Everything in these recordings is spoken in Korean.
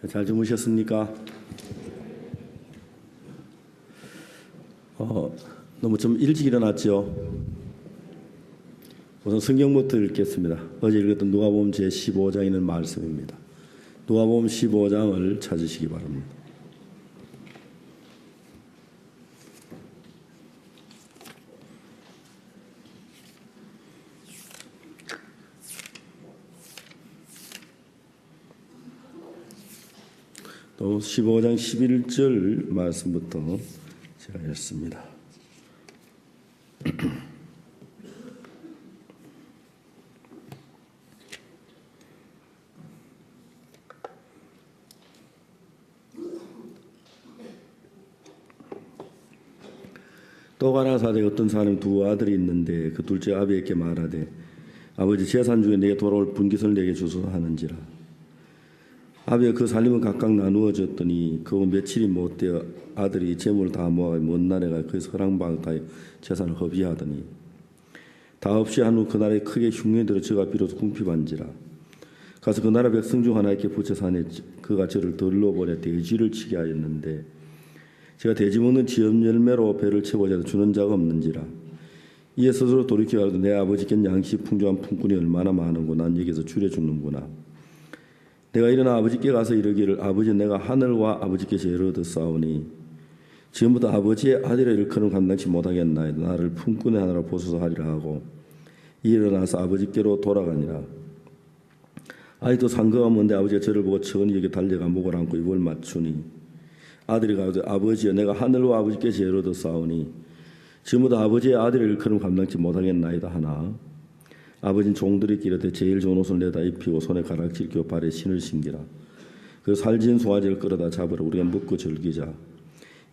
잘 주무셨습니까? 너무 좀 일찍 일어났죠? 우선 성경부터 읽겠습니다. 어제 읽었던 누가복음 제15장에 있는 말씀입니다. 누가복음 15장을 찾으시기 바랍니다. 또 15장 11절 말씀부터 제가 읽습니다. 또 가라사대 어떤 사람이 두 아들이 있는데 그 둘째 아비에게 말하되 아버지 재산 중에 내게 돌아올 분깃을 내게 주소서 하는지라. 아비가 그 살림을 각각 나누어 줬더니 그거 며칠이 못되어 아들이 재물을 다 모아 먼 날에 가 그 서랑방탕에 재산을 허비하더니 다 없이 한 후 그날에 크게 흉년이 들어 저가 비로소 궁핍한지라. 가서 그 나라 백성 중 하나에게 부채 사내 그가 저를 들러 보내 돼지를 치게 하였는데 제가 돼지 먹는 지엽 열매로 배를 채우고자 주는 자가 없는지라. 이에 스스로 돌이켜 가로되 내 아버지께는 양식 풍족한 품꾼이 얼마나 많은고 난 여기서 줄여 죽는구나. 내가 일어나 아버지께 가서 이르기를 아버지 내가 하늘과 아버지께서 예를 얻었사오니 지금부터 아버지의 아들의 일컬음을 감당치 못하겠나이다. 나를 품꾼의 하나로 보소서 하리라 하고 일어나서 아버지께로 돌아가니라. 아이도 상거가 먼데 아버지가 저를 보고 천히 여기 달려가 목을 안고 입을 맞추니 아들이 가로되 아버지여 내가 하늘과 아버지께서 예를 얻었사오니 지금부터 아버지의 아들의 일컬음을 감당치 못하겠나이다 하나 아버지는 종들이 이르되 제일 좋은 옷을 내다 입히고 손에 가락지를 끼워 발에 신을 신기라. 그 살진 송아지를 끌어다 잡으라. 우리가 먹고 즐기자.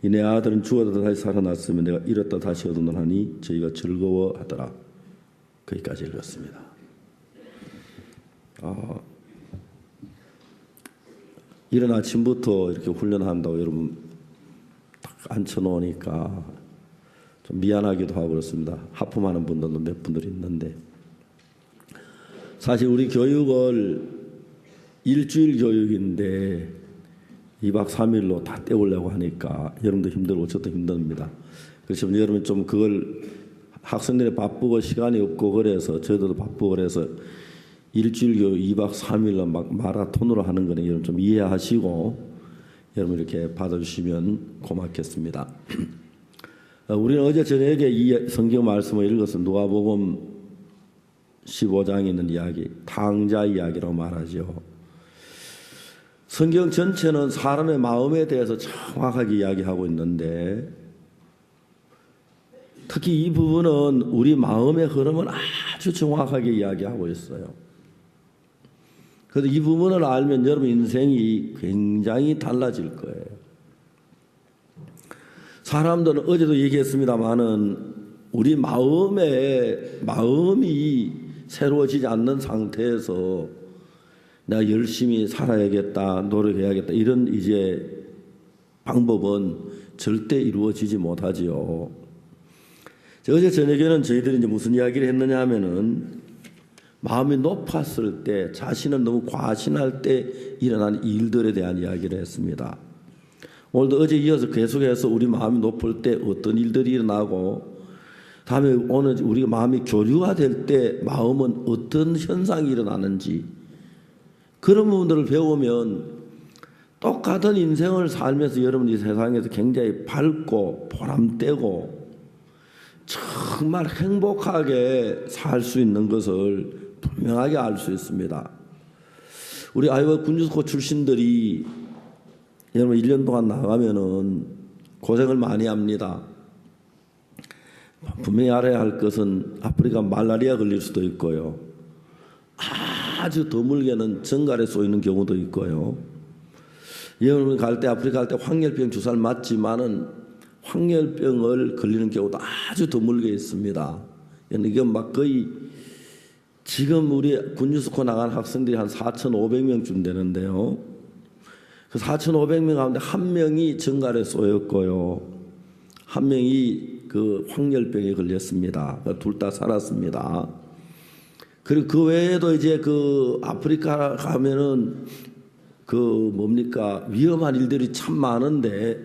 이 내 아들은 죽었다 다시 살아났으면 내가 잃었다 다시 얻어노하니 저희가 즐거워하더라. 거기까지 읽었습니다. 이른 아침부터 이렇게 훈련한다고 여러분 딱 앉혀놓으니까 좀 미안하기도 하고 그렇습니다. 하품하는 분들도 몇 분들 있는데 사실 우리 교육을 일주일 교육인데 2박 3일로 다 때우려고 하니까 여러분도 힘들고 저도 힘듭니다. 그래서 여러분 좀 그걸 학생들이 바쁘고 시간이 없고 그래서 저희도 바쁘고 그래서 일주일 교육 2박 3일로 막 마라톤으로 하는 거는 여러분 좀 이해하시고 여러분 이렇게 받아주시면 고맙겠습니다. 우리는 어제 저녁에 이 성경 말씀을 읽어서 누가복음 15장에 있는 이야기, 탕자 이야기라고 말하죠. 성경 전체는 사람의 마음에 대해서 정확하게 이야기하고 있는데 특히 이 부분은 우리 마음의 흐름을 아주 정확하게 이야기하고 있어요. 그래서 이 부분을 알면 여러분 인생이 굉장히 달라질 거예요. 사람들은 어제도 얘기했습니다마는 우리 마음이 새로워지지 않는 상태에서 내가 열심히 살아야겠다, 노력해야겠다 이런 이제 방법은 절대 이루어지지 못하지요. 어제 저녁에는 저희들이 이제 무슨 이야기를 했느냐 하면은 마음이 높았을 때 자신을 너무 과신할 때 일어나는 일들에 대한 이야기를 했습니다. 오늘도 어제 이어서 계속해서 우리 마음이 높을 때 어떤 일들이 일어나고 다음에 오늘 우리가 마음이 교류화될 때 마음은 어떤 현상이 일어나는지 그런 부분들을 배우면 똑같은 인생을 살면서 여러분이 세상에서 굉장히 밝고 보람되고 정말 행복하게 살 수 있는 것을 분명하게 알 수 있습니다. 우리 아이와 군주스코 출신들이 여러분 1년 동안 나가면은 고생을 많이 합니다. 분명히 알아야 할 것은 아프리카 말라리아 걸릴 수도 있고요. 아주 드물게는 정갈에 쏘이는 경우도 있고요. 여러분 갈 때 아프리카 갈 때 황열병 주사를 맞지만은 황열병을 걸리는 경우도 아주 드물게 있습니다. 이게 막 거의 지금 우리 군유스코 나간 학생들이 한 4,500명쯤 되는데요. 그 4,500명 가운데 한 명이 정갈에 쏘였고요. 한 명이 그 황열병에 걸렸습니다. 둘 다 살았습니다. 그리고 그 외에도 이제 그 아프리카 가면은 위험한 일들이 참 많은데,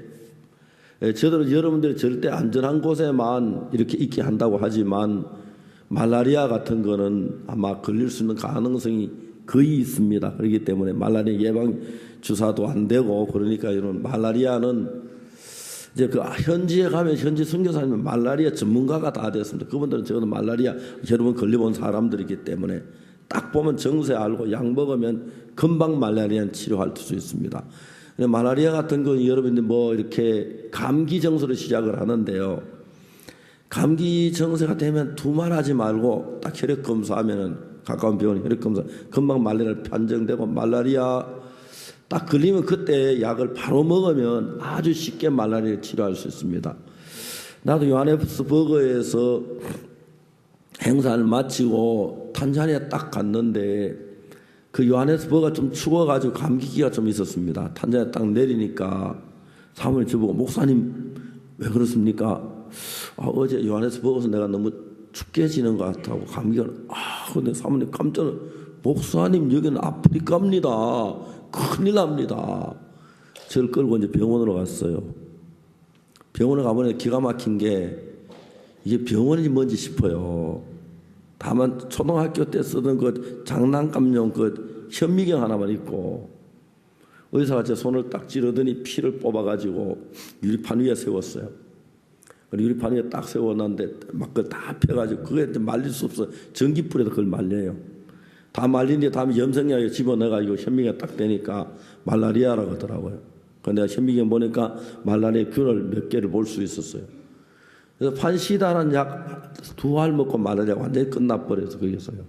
저들은 여러분들이 절대 안전한 곳에만 이렇게 있게 한다고 하지만 말라리아 같은 거는 아마 걸릴 수 있는 가능성이 거의 있습니다. 그렇기 때문에 말라리아 예방 주사도 안 되고, 그러니까 이런 말라리아는 이제 그 현지에 가면 현지 선교사님은 말라리아 전문가가 다 됐습니다. 그분들은 적어도 말라리아 여러 번 걸려본 사람들이기 때문에 딱 보면 정세 알고 약 먹으면 금방 말라리아는 치료할 수 있습니다. 말라리아 같은 건 여러분들 이렇게 감기 정서로 시작을 하는데요. 감기 정세가 되면 두말하지 말고 딱 혈액 검사하면은 가까운 병원 혈액 검사 금방 말라리아 판정되고, 말라리아 딱 걸리면 그때 약을 바로 먹으면 아주 쉽게 말라리아를 치료할 수 있습니다. 나도 요하네스버그에서 행사를 마치고 탄자니아 딱 갔는데, 그 요하네스버그가 좀 추워가지고 감기기가 좀 있었습니다. 탄자니아 딱 내리니까 사모님 저보고, 목사님 왜 그렇습니까? 어제 요하네스버그에서 내가 너무 춥게 지는 것 같다고 감기가. 근데 사모님 깜짝 놀라, 목사님 여기는 아프리카입니다. 큰일 납니다. 저를 끌고 이제 병원으로 갔어요. 병원에 가보니 기가 막힌 게, 이게 병원이 뭔지 싶어요. 다만 초등학교 때 쓰던 그 장난감용 그 현미경 하나만 있고, 의사가 제 손을 딱 찌르더니 피를 뽑아가지고 유리판 위에 세웠어요. 유리판 위에 딱 세워놨는데 막 그걸 다 펴가지고, 그게 말릴 수 없어. 전기불에도 그걸 말려요. 다 말린 뒤에 다음에 염색약에 집어넣어가지고 현미경 딱 되니까 말라리아라고 하더라고요. 그런데 내가 현미경 보니까 말라리아 균을 몇 개를 볼 수 있었어요. 그래서 판시다라는 약 2알 먹고 말라리아가 완전히 끝나버려서 거기서요.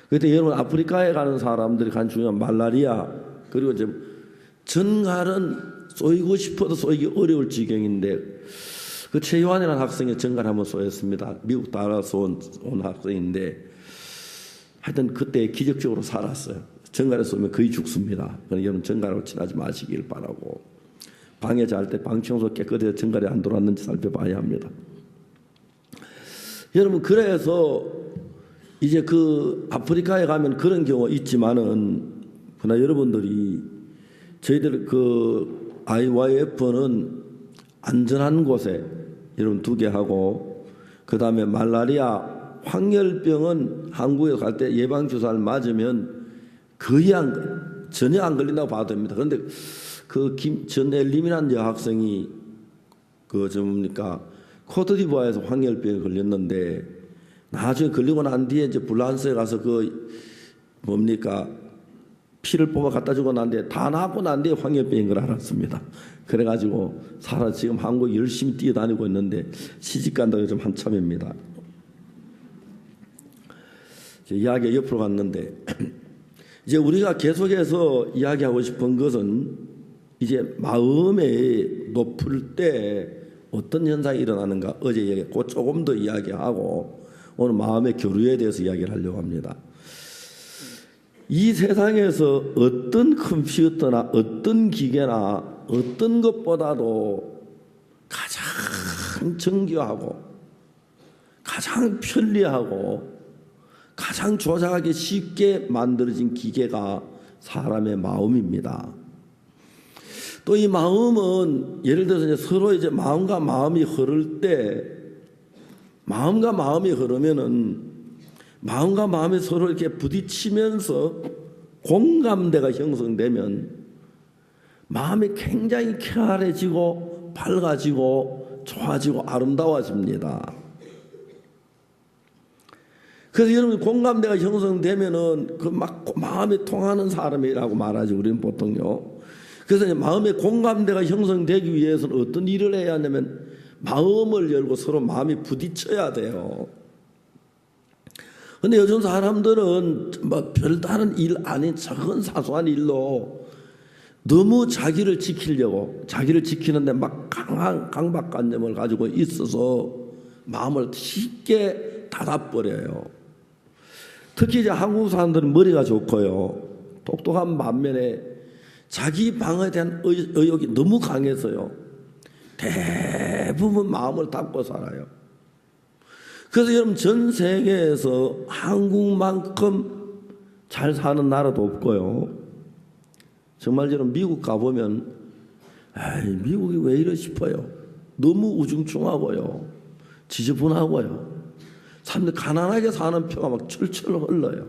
그때 여러분 아프리카에 가는 사람들이 간 중요한 말라리아, 그리고 이제 전갈은 쏘이고 싶어도 쏘이기 어려울 지경인데, 그 최요한이라는 학생이 전갈 한번 쏘였습니다. 미국 따라서 온 학생인데, 하여튼 그때 기적적으로 살았어요. 전갈에 쏘면 거의 죽습니다. 그러니까 여러분 전갈하고 친하지 마시길 바라고, 방에 잘 때 방 청소 깨끗해서 전갈이 안 돌았는지 살펴봐야 합니다. 여러분, 그래서 이제 그 아프리카에 가면 그런 경우가 있지만은, 그러나 여러분들이 저희들 그 IYF는 안전한 곳에 여러분 2개 하고, 그 다음에 말라리아, 황열병은 한국에 갈 때 예방주사를 맞으면 거의 전혀 안 걸린다고 봐도 됩니다. 그런데 그 전엘림이라는 여학생이 코트디부아르에서 황열병에 걸렸는데, 나중에 걸리고 난 뒤에 이제 불란서에 가서 피를 뽑아 갖다 주고 난 뒤에 다 나았고 난 뒤에 황열병인 걸 알았습니다. 그래가지고 지금 한국 열심히 뛰어다니고 있는데 시집 간다고 좀 한참입니다. 이야기가 옆으로 갔는데, 이제 우리가 계속해서 이야기하고 싶은 것은, 이제 마음에 높을 때 어떤 현상이 일어나는가, 어제 얘기했고 조금 더 이야기하고 오늘 마음의 교류에 대해서 이야기를 하려고 합니다. 이 세상에서 어떤 컴퓨터나 어떤 기계나 어떤 것보다도 가장 정교하고 가장 편리하고 가장 조작하기 쉽게 만들어진 기계가 사람의 마음입니다. 또 이 마음은 예를 들어서 이제 서로 이제 마음과 마음이 흐를 때, 마음과 마음이 흐르면은 마음과 마음이 서로 이렇게 부딪히면서 공감대가 형성되면 마음이 굉장히 쾌활해지고 밝아지고 좋아지고 아름다워집니다. 그래서 여러분, 공감대가 형성되면은 그 막 마음이 통하는 사람이라고 말하죠, 우리는 보통요. 그래서 이제 마음의 공감대가 형성되기 위해서는 어떤 일을 해야 하냐면 마음을 열고 서로 마음이 부딪혀야 돼요. 근데 요즘 사람들은 별다른 일 아닌 작은 사소한 일로 너무 자기를 지키려고, 자기를 지키는데 막 강한 강박관념을 가지고 있어서 마음을 쉽게 닫아버려요. 특히 이제 한국 사람들은 머리가 좋고요, 똑똑한 반면에 자기 방어에 대한 의욕이 너무 강해서요, 대부분 마음을 닫고 살아요. 그래서 여러분, 전 세계에서 한국만큼 잘 사는 나라도 없고요, 정말 저는 미국 가보면 에이, 미국이 왜 이러 싶어요. 너무 우중충하고요, 지저분하고요, 사람들 가난하게 사는 표가 막 철철 흘러요.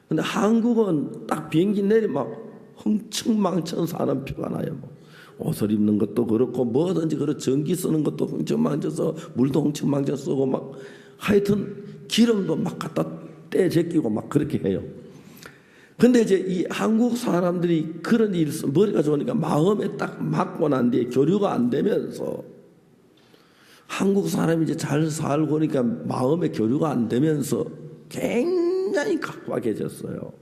근데 한국은 딱 비행기 내리면 흥청망청 사는 표가 나요. 옷을 입는 것도 그렇고 뭐든지 그렇고 전기 쓰는 것도 흥청망쳐서 물도 흥청망쳐 쓰고 막 하여튼 기름도 막 갖다 떼 제끼고 막 그렇게 해요. 근데 이제 이 한국 사람들이 그런 일, 머리가 좋으니까 마음에 딱 맞고 난 뒤에 교류가 안 되면서, 한국 사람이 이제 잘 살고 그러니까 마음에 교류가 안 되면서 굉장히 각박해졌어요.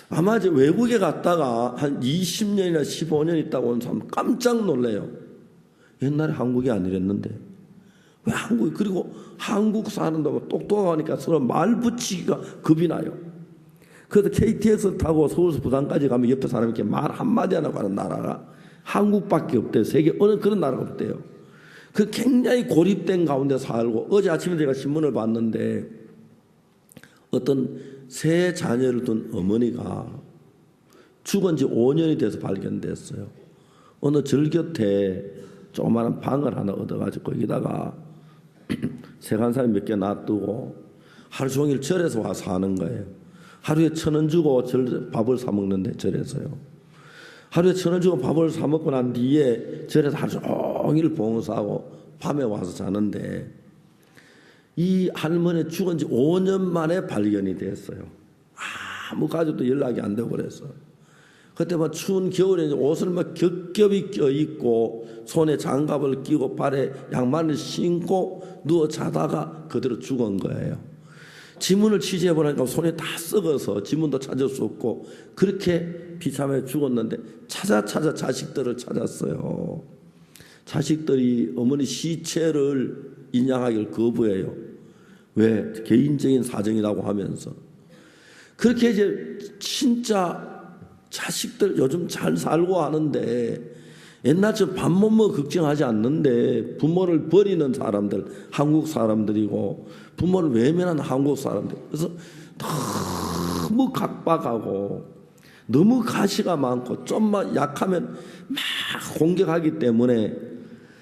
아마 이제 외국에 갔다가 한 20년이나 15년 있다가 온 사람 깜짝 놀래요. 옛날에 한국이 아니랬는데 왜 한국이, 그리고 한국 사람도 똑똑하니까 서로 말 붙이기가 겁이 나요. 그래서 KTX 타고 서울에서 부산까지 가면 옆에 사람이 이렇게 말 한마디 안 하고 하는 나라가 한국밖에 없대요. 세계 어느 그런 나라가 없대요. 그 굉장히 고립된 가운데 살고, 어제 아침에 제가 신문을 봤는데 어떤 세 자녀를 둔 어머니가 죽은 지 5년이 돼서 발견됐어요. 어느 절 곁에 조그마한 방을 하나 얻어가지고 거기다가 세간살이 몇 개 놔두고 하루 종일 절에서 와서 사는 거예요. 하루에 1,000원 주고 밥을 사 먹는데, 절에서요. 하루에 1,000원 주고 밥을 사 먹고 난 뒤에 절에서 하루 종일 봉사하고 밤에 와서 자는데, 이 할머니 죽은 지 5년 만에 발견이 됐어요. 아무 가족도 연락이 안 되고 그랬어요. 그때 막 추운 겨울에 옷을 막 겹겹이 껴입고 손에 장갑을 끼고 발에 양말을 신고 누워 자다가 그대로 죽은 거예요. 지문을 취재해보니까 손이 다 썩어서 지문도 찾을 수 없고 그렇게 비참하게 죽었는데, 찾아 자식들을 찾았어요. 자식들이 어머니 시체를 인양하기를 거부해요. 왜? 개인적인 사정이라고 하면서. 그렇게 이제 진짜 자식들 요즘 잘 살고 하는데, 옛날처럼 밥 못 먹어 걱정하지 않는데 부모를 버리는 사람들, 한국 사람들이고 부모를 외면하는 한국 사람들. 그래서 너무 각박하고 너무 가시가 많고 좀만 약하면 막 공격하기 때문에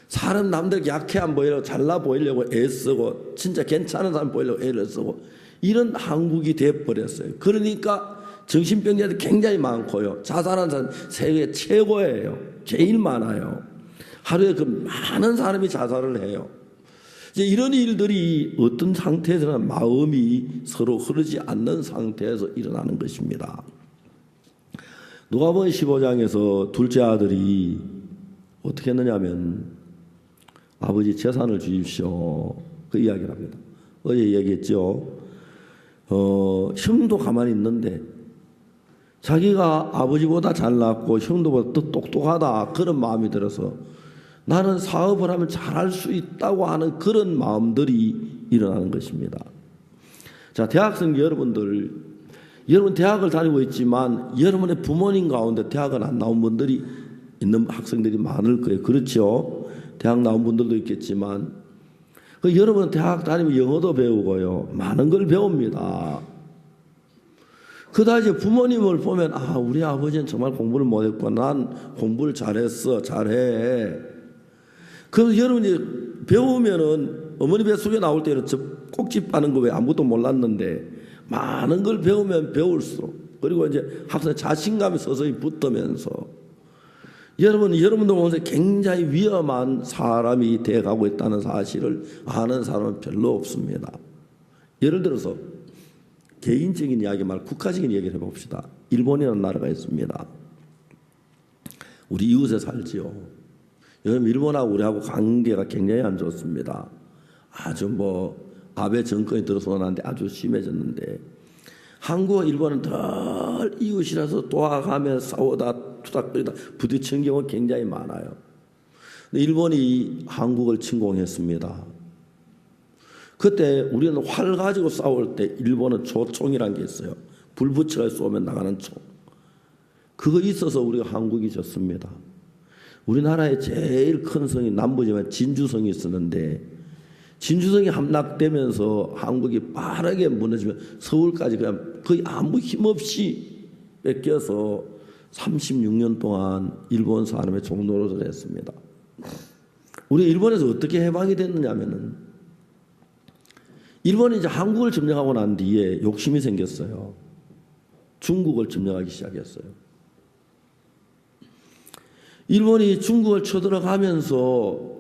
사람 남들 약해 안 보이려고 잘나 보이려고 애쓰고 진짜 괜찮은 사람 보이려고 애를 쓰고 이런 한국이 돼버렸어요. 그러니까 정신병자들이 굉장히 많고요. 자살하는 사람 세계 최고예요. 제일 많아요. 하루에 그 많은 사람이 자살을 해요. 이제 이런 일들이 어떤 상태에서는 마음이 서로 흐르지 않는 상태에서 일어나는 것입니다. 누가복음 15장에서 둘째 아들이 어떻게 했느냐면, 아버지 재산을 주십시오, 그 이야기를 합니다. 어제 얘기했죠. 형도 가만히 있는데 자기가 아버지보다 잘났고 형도보다 더 똑똑하다 그런 마음이 들어서 나는 사업을 하면 잘할 수 있다고 하는 그런 마음들이 일어나는 것입니다. 자, 대학생 여러분들, 여러분 대학을 다니고 있지만 여러분의 부모님 가운데 대학을 안 나온 분들이 있는 학생들이 많을 거예요. 그렇죠? 대학 나온 분들도 있겠지만 여러분 대학 다니면 영어도 배우고요, 많은 걸 배웁니다. 그러다 이제 부모님을 보면, 아, 우리 아버지는 정말 공부를 못했고 난 공부를 잘했어, 잘해. 그래서 여러분이 배우면은 어머니 뱃속에 나올 때는 꼭지 빠는 거 왜 아무것도 몰랐는데 많은 걸 배우면 배울수록, 그리고 이제 학생의 자신감이 서서히 붙으면서 여러분도 보면서 굉장히 위험한 사람이 돼가고 있다는 사실을 아는 사람은 별로 없습니다. 예를 들어서 개인적인 이야기 말고 국가적인 얘기를 해봅시다. 일본이라는 나라가 있습니다. 우리 이웃에 살지요. 여러분, 일본하고 우리하고 관계가 굉장히 안 좋습니다. 아주 아베 정권이 들어서 나는데 아주 심해졌는데, 한국과 일본은 덜 이웃이라서 도와가며 싸우다 투닥거리다 부딪히는 경우가 굉장히 많아요. 근데 일본이 한국을 침공했습니다. 그때 우리는 활 가지고 싸울 때 일본은 조총이라는 게 있어요. 불 붙여서 쏘면 나가는 총. 그거 있어서 우리가 한국이 졌습니다. 우리나라의 제일 큰 성이 남부지만 진주성이 있었는데, 진주성이 함락되면서 한국이 빠르게 무너지면 서울까지 그냥 거의 아무 힘 없이 뺏겨서 36년 동안 일본 사람의 종노릇을 했습니다. 우리 일본에서 어떻게 해방이 됐느냐면은 일본이 이제 한국을 점령하고 난 뒤에 욕심이 생겼어요. 중국을 점령하기 시작했어요. 일본이 중국을 쳐들어가면서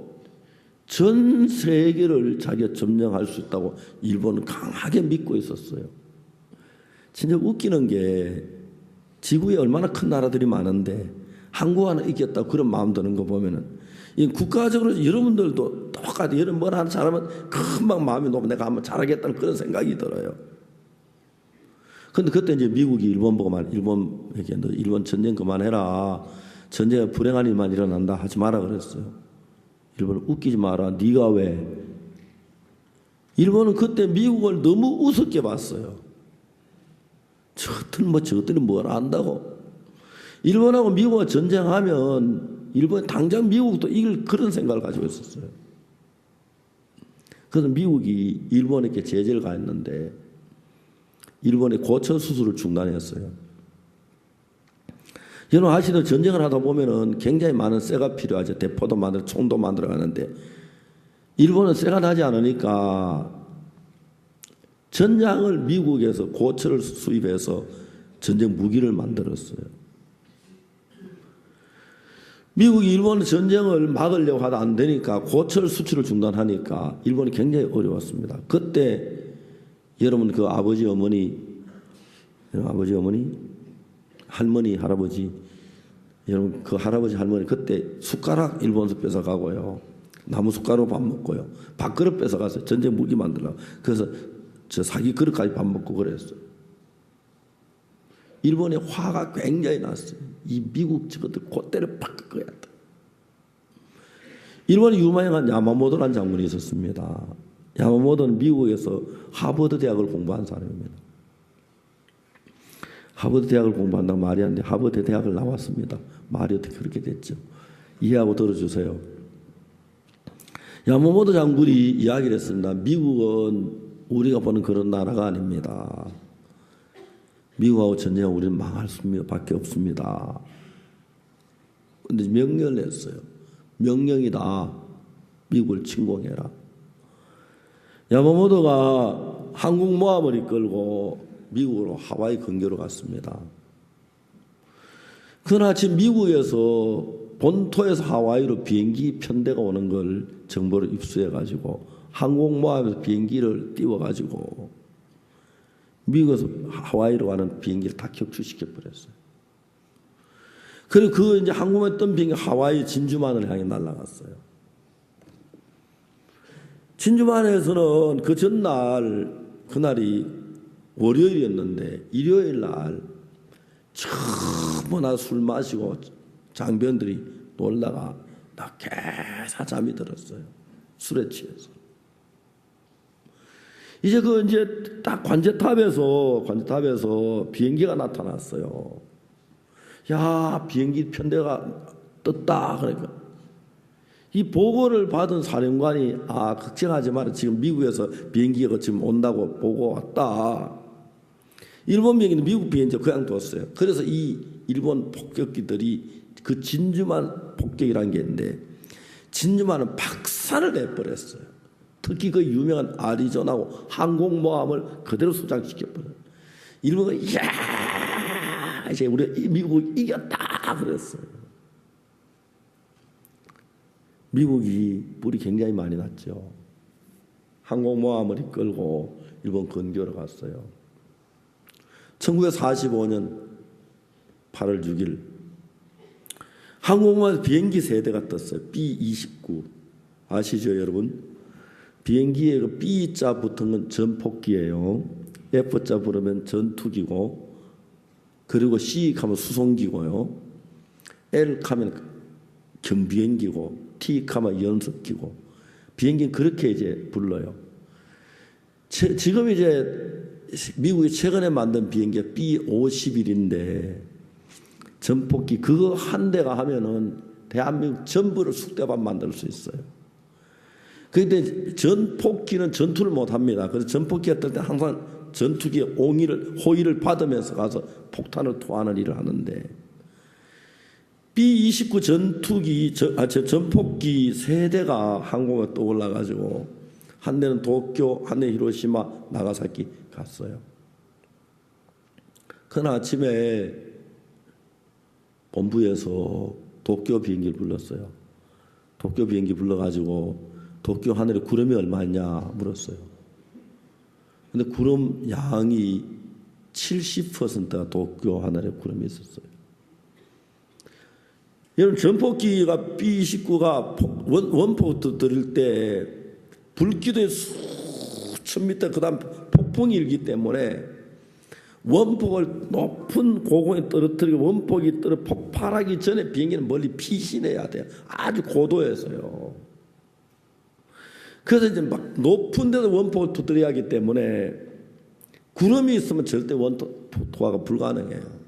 전 세계를 자기가 점령할 수 있다고 일본은 강하게 믿고 있었어요. 진짜 웃기는 게 지구에 얼마나 큰 나라들이 많은데 한국 하나 이겼다고 그런 마음 드는 거 보면은 이 국가적으로 여러분들도 똑같이 여러분 뭘 하는 사람은 금방 마음이 높고 내가 한번 잘하겠다는 그런 생각이 들어요. 근데 그때 이제 미국이 일본 보고 일본에게 너 일본 전쟁 그만해라. 전쟁에 불행한 일만 일어난다 하지 마라 그랬어요. 일본은 웃기지 마라. 네가 왜? 일본은 그때 미국을 너무 우습게 봤어요. 저것들이 뭘 안다고. 일본하고 미국과 전쟁하면 일본 당장 미국도 이길 그런 생각을 가지고 있었어요. 그래서 미국이 일본에게 제재를 가했는데 일본의 고철 수술을 중단했어요. 여러분 아시는 전쟁을 하다 보면은 굉장히 많은 쇠가 필요하죠. 대포도 만들어 총도 만들어 가는데 일본은 쇠가 나지 않으니까 전장을 미국에서 고철을 수입해서 전쟁 무기를 만들었어요. 미국이 일본 전쟁을 막으려고 하다 안 되니까 고철 수출을 중단하니까 일본이 굉장히 어려웠습니다. 그때 여러분 그 아버지 어머니 할머니 할아버지 여러분 그 할아버지 할머니 그때 숟가락 일본에서 뺏어가고요. 나무 숟가락으로 밥 먹고요. 밥그릇 뺏어가서 전쟁 무기 만들라고. 그래서 저 사기 그릇까지 밥 먹고 그랬어요. 일본의 화가 굉장히 났어요. 이 미국 저것들 콧대를 팍 꺾어야 한다. 일본의 유명한 야마모토라는 장군이 있었습니다. 야마모토는 미국에서 하버드 대학을 공부한 사람입니다. 하버드 대학을 공부한다고 말이 안 돼. 하버드 대학을 나왔습니다. 말이 어떻게 그렇게 됐죠? 이해하고 들어주세요. 야마모토 장군이 이야기를 했습니다. 미국은 우리가 보는 그런 나라가 아닙니다. 미국하고 전쟁하고 우리는 망할 수밖에 없습니다. 그런데 명령을 했어요. 명령이다. 미국을 침공해라. 야마모토가 항공모함을 이끌고 미국으로 하와이 근교로 갔습니다. 그날 아침 미국에서 본토에서 하와이로 비행기 편대가 오는 걸 정보를 입수해가지고 항공모함에서 비행기를 띄워가지고 미국에서 하와이로 가는 비행기를 다 격추시켜 버렸어요. 그리고 그 이제 항공모함에 뜬 비행기 하와이 진주만을 향해 날아갔어요. 진주만에서는 그 전날 그날이 월요일이었는데 일요일 날 전부 술 마시고 장병들이 놀다가 나 개사 잠이 들었어요. 술에 취해서. 이제 딱 관제탑에서 비행기가 나타났어요. 야, 비행기 편대가 떴다. 그러니까 이 보고를 받은 사령관이 걱정하지 마라. 지금 미국에서 비행기가 지금 온다고 보고 왔다. 일본 비행기는 미국 비행기를 그냥 뒀어요. 그래서 이 일본 폭격기들이 그 진주만 폭격이라는 게 있는데 진주만은 박살을 내버렸어요. 특히 그 유명한 아리조나하고 항공모함을 그대로 수장시켜버려요. 일본은 이야 이제 우리 미국이 이겼다 그랬어요. 미국이 뿔이 굉장히 많이 났죠. 항공모함을 이끌고 일본 근교로 갔어요. 1945년 8월 6일 항공모함 비행기 세대가 떴어요. B-29 아시죠 여러분? 비행기에 그 B자 붙은 건 전폭기예요. F자 부르면 전투기고 그리고 C 하면 수송기고요. L 하면 경비행기고 T 하면 연습기고 비행기는 그렇게 이제 불러요. 지금 이제 미국이 최근에 만든 비행기가 B-51인데 전폭기 그거 한 대가 하면은 대한민국 전부를 쑥대밭 만들 수 있어요. 그런데 전폭기는 전투를 못합니다. 그래서 전폭기가 뜰 때 항상 전투기의 호위를 받으면서 가서 폭탄을 투하하는 일을 하는데, B-29 전폭기 세 대가 항공에 떠올라가지고 한 대는 도쿄, 한 대는 히로시마, 나가사키 갔어요. 그날 아침에 본부에서 도쿄 비행기를 불렀어요. 도쿄 비행기 불러가지고 도쿄 하늘에 구름이 얼마냐 물었어요. 근데 구름 양이 70%가 도쿄 하늘에 구름이 있었어요. 여러분, 전폭기가 B-29가 원폭 터뜨릴 때 불기둥이 수천 미터, 그 다음 폭풍이 일기 때문에 원폭을 높은 고공에 떨어뜨리고 원폭이 폭발하기 전에 비행기는 멀리 피신해야 돼요. 아주 고도에서요. 그래서 이제 막 높은 데서 원폭을 터뜨려야 하기 때문에 구름이 있으면 절대 원투하가 불가능해요.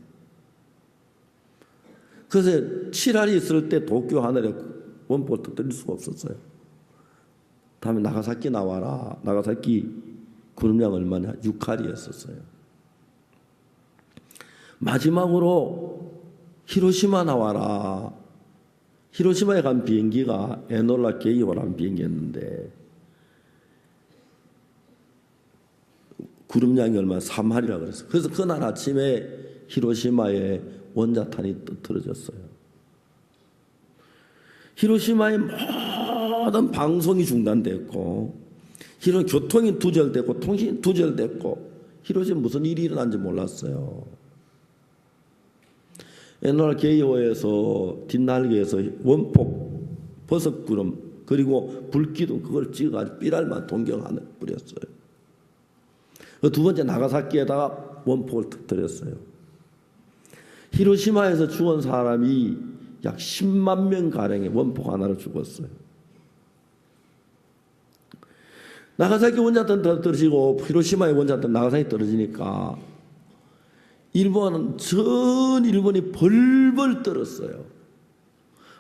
그래서 7알이 있을 때 도쿄 하늘에 원폭을 터뜨릴 수가 없었어요. 다음에 나가사키 나와라. 나가사키 구름량 얼마냐? 6알이었었어요. 마지막으로 히로시마 나와라. 히로시마에 간 비행기가 에놀라 게이오라는 비행기였는데 구름량이 얼마? 3알이라고 그랬어요. 그래서 그날 아침에 히로시마에 원자탄이 떨어졌어요. 히로시마의 모든 방송이 중단됐고, 교통이 두절됐고, 통신이 두절됐고, 히로시마 무슨 일이 일어난지 몰랐어요. 에놀라 게이오에서 뒷날개에서 원폭, 버섯구름, 그리고 불기둥 그걸 찍어가지고 삐랄만 동경하늘 뿌렸어요. 두 번째 나가사키에다가 원폭을 터뜨렸어요. 히로시마에서 죽은 사람이 약 10만 명 가량의 원폭 하나로 죽었어요. 나가사키 원자탄 떨어지고 히로시마의 원자탄 나가사키 떨어지니까 전 일본이 벌벌 떨었어요.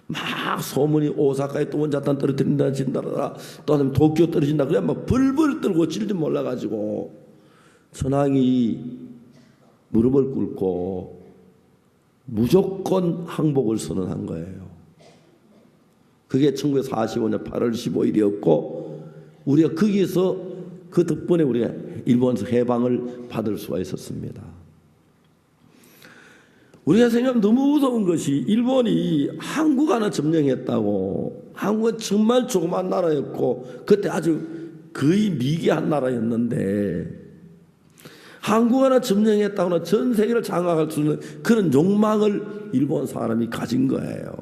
막 소문이 오사카에 또 원자탄 떨어뜨린다 진다라, 또 도쿄 떨어진다, 그래 막 벌벌 떨고 질줄 몰라가지고 천황이 무릎을 꿇고 무조건 항복을 선언한 거예요. 그게 1945년 8월 15일이었고 우리가 거기서 그 덕분에 우리가 일본에서 해방을 받을 수가 있었습니다. 우리가 생각하면 너무 무서운 것이 일본이 한국 하나 점령했다고. 한국은 정말 조그만 나라였고 그때 아주 거의 미개한 나라였는데 한국 하나 점령했다거나 전 세계를 장악할 수 있는 그런 욕망을 일본 사람이 가진 거예요.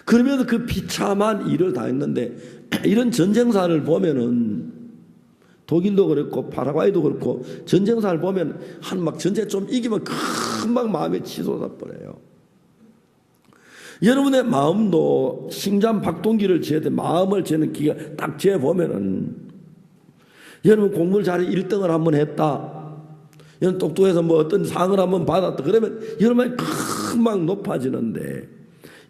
그러면서 그 비참한 일을 다 했는데 이런 전쟁사를 보면은 독일도 그렇고 파라과이도 그렇고 전쟁사를 보면 한 막 전쟁 좀 이기면 금방 마음에 치솟아 버려요. 여러분의 마음도 심장 박동기를 재야 돼. 마음을 재는 기가 딱 재 보면은 여러분 공부를 잘해 1등을 한번 했다. 여러분 똑똑해서 뭐 어떤 상을 한번 받았다. 그러면 여러분이 금방 높아지는데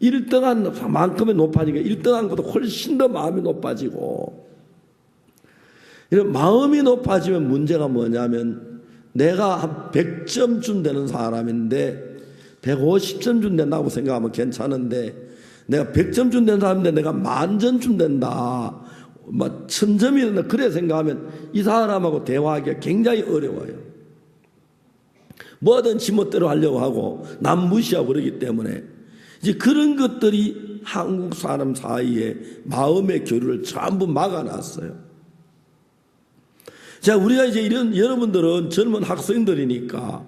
1등한 만큼의 높아지니까 1등한 것보다 훨씬 더 마음이 높아지고, 이런 마음이 높아지면 문제가 뭐냐면 내가 한 100점쯤 되는 사람인데 150점쯤 된다고 생각하면 괜찮은데 내가 100점쯤 된 사람인데 내가 10,000점쯤 된다, 뭐 1000점이 된다, 그래 생각하면 이 사람하고 대화하기가 굉장히 어려워요. 뭐든 지멋대로 하려고 하고 남 무시하고 그러기 때문에 이제 그런 것들이 한국 사람 사이에 마음의 교류를 전부 막아놨어요. 자, 우리가 이제 여러분들은 젊은 학생들이니까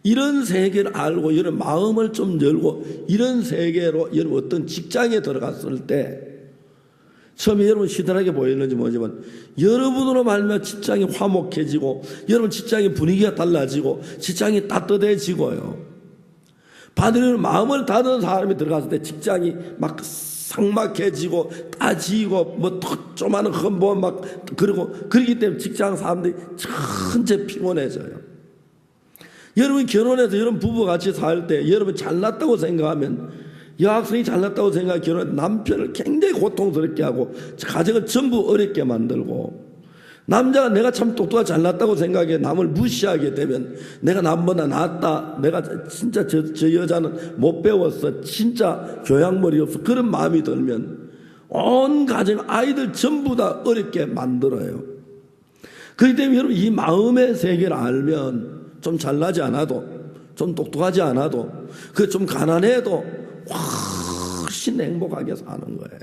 이런 세계를 알고 이런 마음을 좀 열고 이런 세계로 여러분 어떤 직장에 들어갔을 때 처음에 여러분 시들하게 보였는지 모르지만 여러분으로 말미암아 직장이 화목해지고 여러분 직장의 분위기가 달라지고 직장이 따뜻해지고요. 반대로 마음을 닫은 사람이 들어갔을 때 직장이 막 삭막해지고 따지고 뭐 조그마한 흠보 막 그러고 그러기 때문에 직장 사람들이 전체 피곤해져요. 여러분 결혼해서 여러분 부부같이 살 때 여러분 잘났다고 생각하면 여학생이 잘났다고 생각해 결혼 남편을 굉장히 고통스럽게 하고 가정을 전부 어렵게 만들고, 남자가 내가 참 똑똑하고 잘났다고 생각해 남을 무시하게 되면 내가 남보다 낫다, 내가 진짜 저 여자는 못 배웠어, 진짜 교양머리 없어, 그런 마음이 들면 온 가정 아이들 전부 다 어렵게 만들어요. 그렇기 때문에 여러분, 이 마음의 세계를 알면 좀 잘나지 않아도, 좀 똑똑하지 않아도, 그 좀 가난해도 훨씬 행복하게 사는 거예요.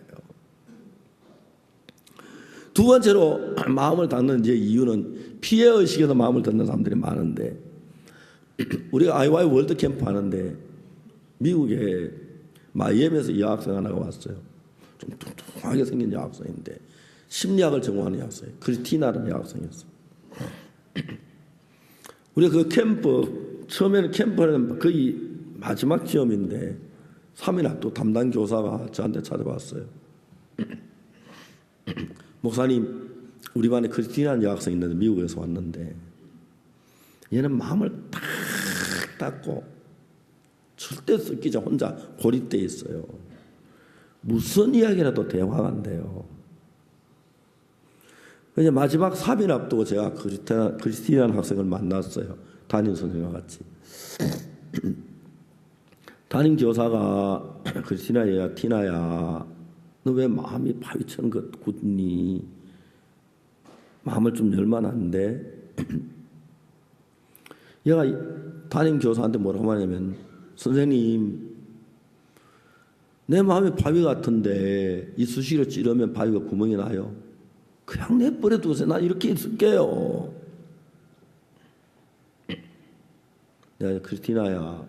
두 번째로 마음을 닫는 이제 이유는 피해의식에서 마음을 닫는 사람들이 많은데, 우리가 IY 월드 캠프 하는데 미국에 마이애미에서 여학생 하나가 왔어요. 좀 뚱뚱하게 생긴 여학생인데 심리학을 전공하는 여학생, 크리스티나라는 여학생이었어요. 우리가 그 캠프, 처음에는 캠프는 거의 마지막 시험인데 3일 앞두고 담당 교사가 저한테 찾아왔어요. 목사님, 우리 반에 크리스티나라는 여학생이 있는데 미국에서 왔는데 얘는 마음을 탁 닫고 절대 섞이자 혼자 고립돼 있어요. 무슨 이야기라도 대화가 안 돼요. 그래서 마지막 3일 앞두고 제가 크리스티나라는 학생을 만났어요. 담임 선생님과 같이. 담임 교사가 크리스티나야, 티나야, 너 왜 마음이 바위처럼 굳니? 마음을 좀 열만 한데. 얘가 담임 교사한테 뭐라고 하냐면, 선생님, 내 마음이 바위 같은데 이 수시로 찌르면 바위가 구멍이 나요. 그냥 내버려 두세요. 난 이렇게 있을게요. 내가 크리스티나야,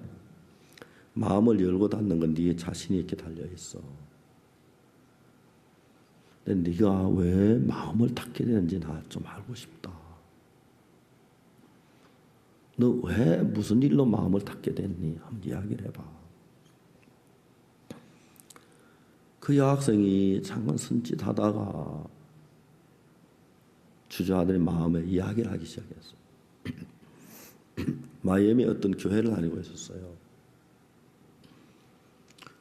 마음을 열고 닫는 건 네 자신이 이렇게 달려있어. 근데 네가 왜 마음을 닫게 되는지 나 좀 알고 싶다. 너 왜 무슨 일로 마음을 닫게 됐니? 한번 이야기를 해봐. 그 여학생이 잠깐 손짓하다가 주저하더니 마음에 이야기를 하기 시작했어. 마이애미 어떤 교회를 다니고 있었어요.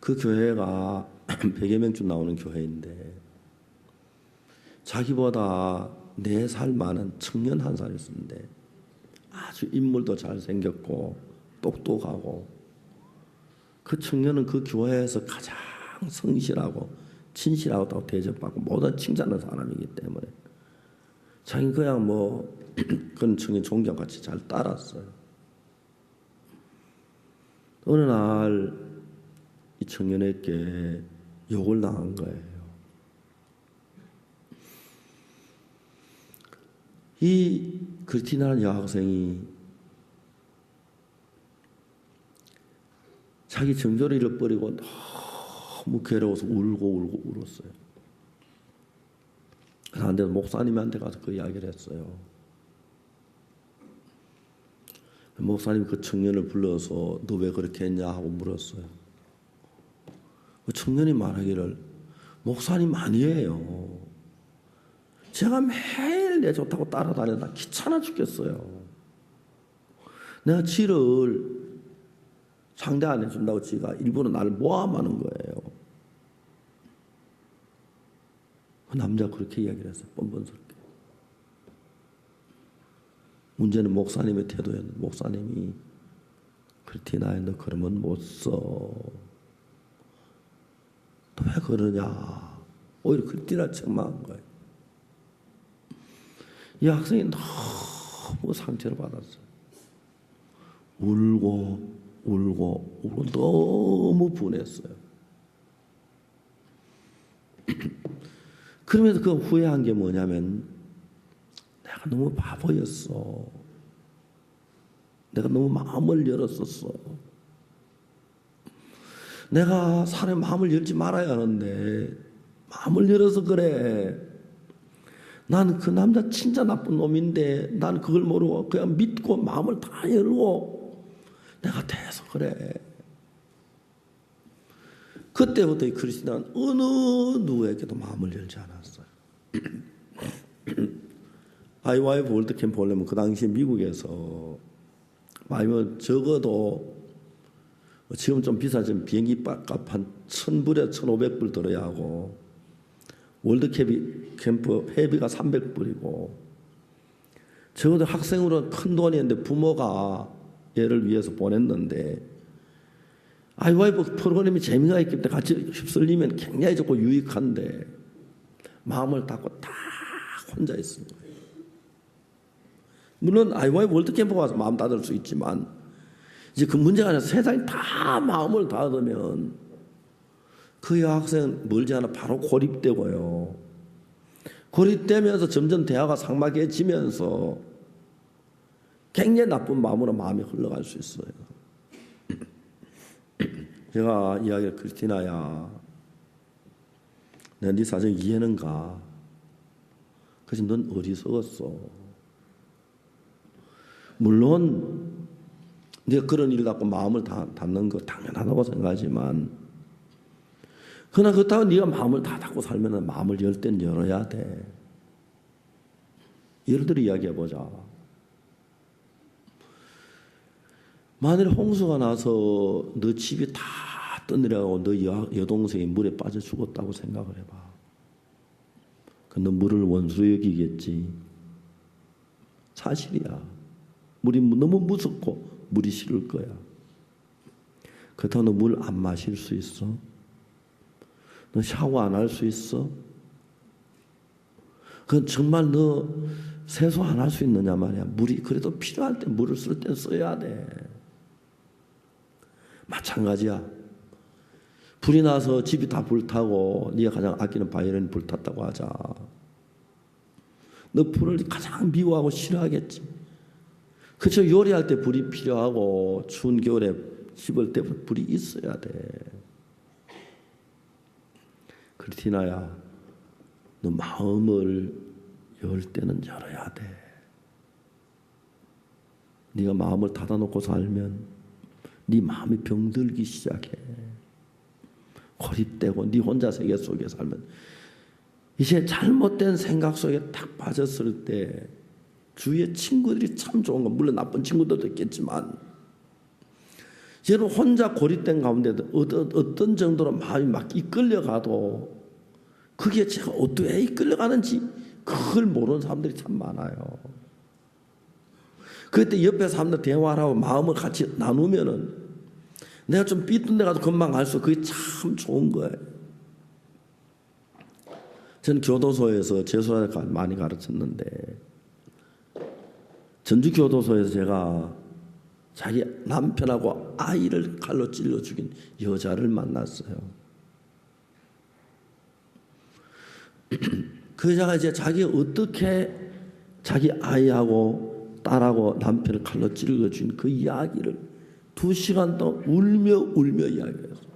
그 교회가 100여 명쯤 나오는 교회인데 자기보다 4살 많은 청년 한 살이었는데 아주 인물도 잘생겼고 똑똑하고, 그 청년은 그 교회에서 가장 성실하고 진실하고 대접받고 모든 칭찬하는 사람이기 때문에 자기는 그냥 뭐 그런 청년 존경같이 잘 따랐어요. 어느 날 이 청년에게 욕을 당한 거예요. 이 크리스티나라는 여학생이 자기 정조를 잃어버리고 너무 괴로워서 울고 울었어요. 그런데 목사님한테 가서 그 이야기를 했어요. 목사님 그 청년을 불러서 너 왜 그렇게 했냐 하고 물었어요. 그 청년이 말하기를, 목사님 아니에요. 제가 매일 내 좋다고 따라다니다 귀찮아 죽겠어요. 내가 지를 상대 안 해준다고 지가 일부러 나를 모함하는 거예요. 그 남자가 그렇게 이야기를 했어요. 뻔뻔스럽게. 문제는 목사님의 태도였는데, 목사님이 크리스티나야, 너 그러면 못 써. 너 왜 그러냐. 오히려 크리스티나 책망한 거예요. 이 학생이 너무 상처를 받았어요. 울고 너무 분했어요. 그러면서 그 후회한 게 뭐냐면, 내가 너무 바보였어. 내가 너무 마음을 열었었어. 내가 사람의 마음을 열지 말아야 하는데 마음을 열어서 그래. 난 그 남자 진짜 나쁜 놈인데 난 그걸 모르고 그냥 믿고 마음을 다 열고 내가 돼서 그래. 그때부터 이 크리스티나는 어느 누구에게도 마음을 열지 않았어요. IYF 월드 캠프 오려면 그 당시 미국에서 아니면 적어도 지금 좀 비싸지만 비행기 값 한 1,000불에 1,500불 들어야 하고 월드캠프 회비가 300불이고 적어도 학생으로 큰 돈이었는데 부모가 얘를 위해서 보냈는데 아이와이프 프로그램이 재미가 있기 때문에 같이 휩쓸리면 굉장히 좋고 유익한데 마음을 닫고 다 혼자 있는 거예요. 물론 아이와이프 월드캠프 가서 마음 닫을 수 있지만 이제 그 문제가 아니라 세상이 다 마음을 닫으면 그 여학생은 멀지 않아 바로 고립되고요. 고립되면서 점점 대화가 삭막해지면서 굉장히 나쁜 마음으로 마음이 흘러갈 수 있어요. 제가 이야기를 크리스티나야 내가 네 사정 이해는 가. 그래서 넌 어리석었어. 물론 네가 그런 일 갖고 마음을 닫는 거 당연하다고 생각하지만 그러나 그렇다고 네가 마음을 다 닫고 살면 마음을 열 땐 열어야 돼. 예를 들어 이야기해보자. 만일 홍수가 나서 너 집이 다 떠내려가고 너 여동생이 물에 빠져 죽었다고 생각을 해봐. 너 물을 원수 여기겠지. 사실이야. 물이 너무 무섭고 물이 싫을 거야. 그렇다고 너 물 안 마실 수 있어? 너 샤워 안 할 수 있어? 그건 정말 너 세수 안 할 수 있느냐 말이야. 물이 그래도 필요할 때 물을 쓸 땐 써야 돼. 마찬가지야. 불이 나서 집이 다 불타고 네가 가장 아끼는 바이올린이 불탔다고 하자. 너 불을 가장 미워하고 싫어하겠지. 그렇죠. 요리할 때 불이 필요하고 추운 겨울에 씹을 때 불이 있어야 돼. 크리스티나야, 너 마음을 열 때는 열어야 돼. 네가 마음을 닫아놓고 살면 네 마음이 병들기 시작해. 고립되고 네 혼자 세계 속에 살면 이제 잘못된 생각 속에 딱 빠졌을 때 주위의 친구들이 참 좋은 건 물론 나쁜 친구들도 있겠지만 여러분 혼자 고립된 가운데도 어떤 정도로 마음이 막 이끌려가도 그게 제가 어떻게 이끌려가는지 그걸 모르는 사람들이 참 많아요. 그때 옆에 사람들 대화를 하고 마음을 같이 나누면은 내가 좀 삐뚤 데 가도 금방 알 수 그게 참 좋은 거예요. 저는 교도소에서 재수를 많이 가르쳤는데 전주교도소에서 제가 자기 남편하고 아이를 칼로 찔러 죽인 여자를 만났어요. 그 여자가 이제 자기가 어떻게 자기 아이하고 딸하고 남편을 칼로 찔러 죽인 그 이야기를 2시간 동안 울며 이야기했어요.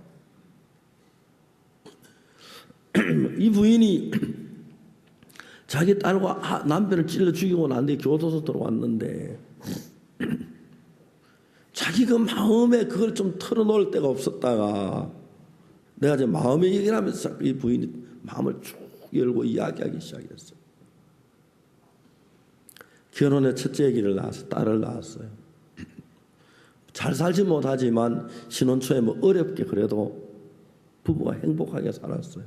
이 부인이 자기 딸과 남편을 찔러 죽이고 난 뒤에 교도소 들어왔는데 자기 그 마음에 그걸 좀 털어놓을 데가 없었다가 내가 이제 마음의 얘기를 하면서 이 부인이 마음을 쭉 열고 이야기하기 시작했어요. 결혼의 첫째 아기를 낳았어요. 딸을 낳았어요. 잘 살지 못하지만 신혼 초에 뭐 어렵게 그래도 부부가 행복하게 살았어요.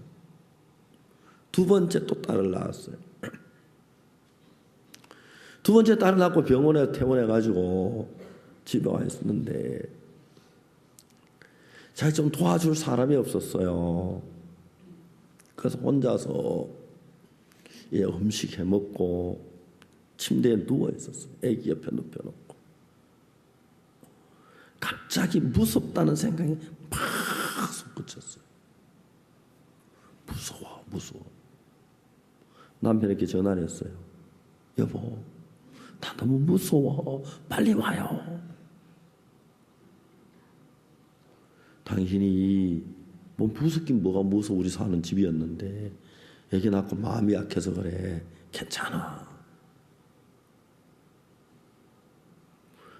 두 번째 또 딸을 낳았어요. 두 번째 딸을 낳고 병원에 퇴원해가지고 집에 와 있었는데 자기 좀 도와줄 사람이 없었어요. 그래서 혼자서 음식 해먹고 침대에 누워 있었어요. 애기 옆에 눕혀놓고. 갑자기 무섭다는 생각이 팍 솟구쳤어요. 무서워. 남편에게 전화를 했어요. 여보, 나 너무 무서워. 빨리 와요. 당신이 뭐 무섭긴 뭐가 무서워. 우리 사는 집이었는데 애기 낳고 마음이 약해서 그래. 괜찮아.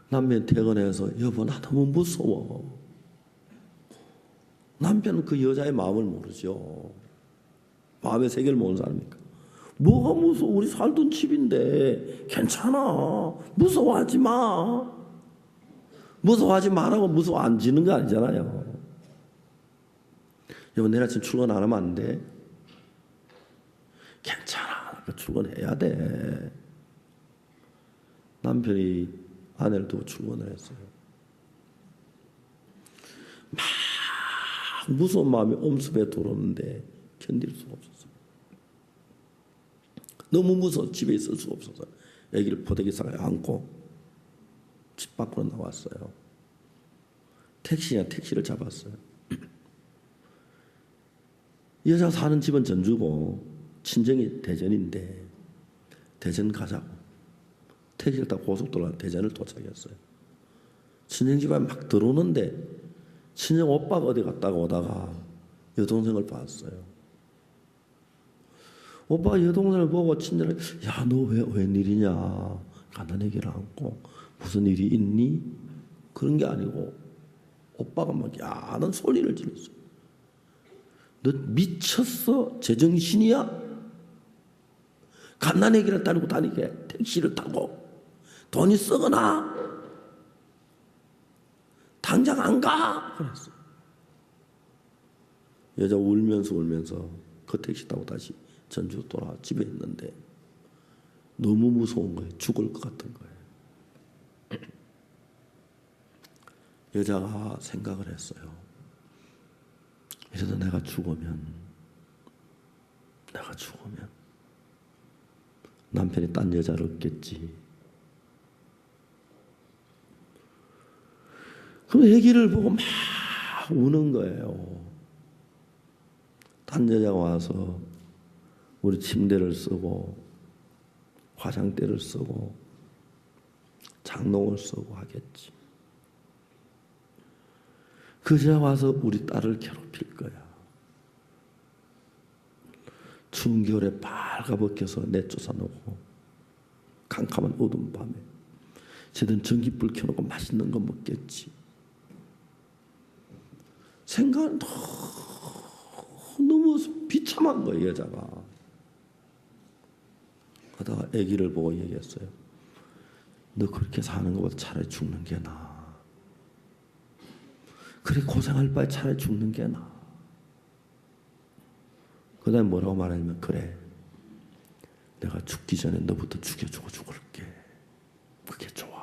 남편 퇴근해서 여보 나 너무 무서워. 남편은 그 여자의 마음을 모르죠. 마음의 세계를 모르는 사람이니까. 뭐가 무서워. 우리 살던 집인데 괜찮아. 무서워하지 마. 무서워하지 말라고 무서워 안 지는 거 아니잖아요. 여보, 내일 아침 출근 안 하면 안 돼? 괜찮아. 출근해야 돼. 남편이 아내를 두고 출근을 했어요. 막 무서운 마음이 엄습에 들어오는데 견딜 수가 없었어요. 너무 무서워 집에 있을 수가 없어서 아기를 포대기상에 안고 집 밖으로 나왔어요. 택시를 잡았어요. 여자가 사는 집은 전주고 친정이 대전인데 대전 가자고 택시를 타고 고속도로 대전을 도착했어요. 친정 집에 막 들어오는데 친정 오빠가 어디 갔다가 오다가 여동생을 봤어요. 오빠가 여동생을 보고 친정을 야, 너 왜 웬일이냐 간단 얘기를 안고 무슨 일이 있니? 그런 게 아니고 오빠가 막 야는 소리를 질렀어요. 너 미쳤어? 제정신이야? 갓난애기를 따르고 다니게 택시를 타고 돈이 썩어나? 당장 안 가? 그랬어. 여자 울면서 그 택시 타고 다시 전주 돌아와 집에 있는데 너무 무서운 거예요. 죽을 것 같은 거예요. 여자가 생각을 했어요. 이래도 내가 죽으면 남편이 딴 여자를 얻겠지. 그럼 애기를 보고 막 우는 거예요. 딴 여자가 와서 우리 침대를 쓰고 화장대를 쓰고 장롱을 쓰고 하겠지. 그 여자가 와서 우리 딸을 괴롭힐 거야. 추운 겨울에 발가벗겨서 내쫓아 놓고 캄캄한 어두운 밤에 쟤는 전기불 켜놓고 맛있는 거 먹겠지. 생각은 너무 비참한 거예요. 여자가. 그러다가 아기를 보고 얘기했어요. 너 그렇게 사는 것보다 차라리 죽는 게 나아. 그래 고생할 바에 차라리 죽는 게 나아. 그 다음에 뭐라고 말하냐면 그래 내가 죽기 전에 너부터 죽여주고 죽을게. 그게 좋아.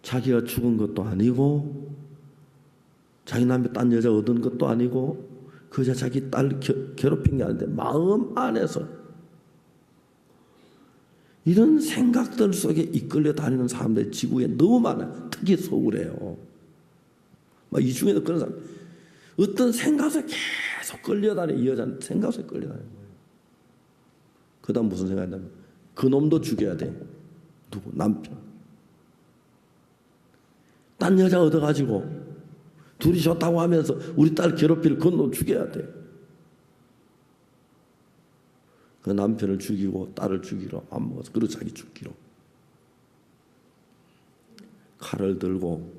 자기가 죽은 것도 아니고 자기 남편 딴 여자 얻은 것도 아니고 그 여자 자기 딸 괴롭힌 게 아닌데 마음 안에서 이런 생각들 속에 이끌려 다니는 사람들이 지구에 너무 많아요. 특히 서울에요. 이 중에도 그런 사람 어떤 생각 속에 계속 끌려다니는 이 여자는 생각 속에 끌려다니는 거예요. 그 다음 무슨 생각이냐면 그 놈도 죽여야 돼. 누구? 남편. 딴 여자 얻어가지고 둘이 좋다고 하면서 우리 딸 괴롭히를 그 놈 죽여야 돼. 그 남편을 죽이고 딸을 죽이러 안 먹어서 그리고 자기 죽기로 칼을 들고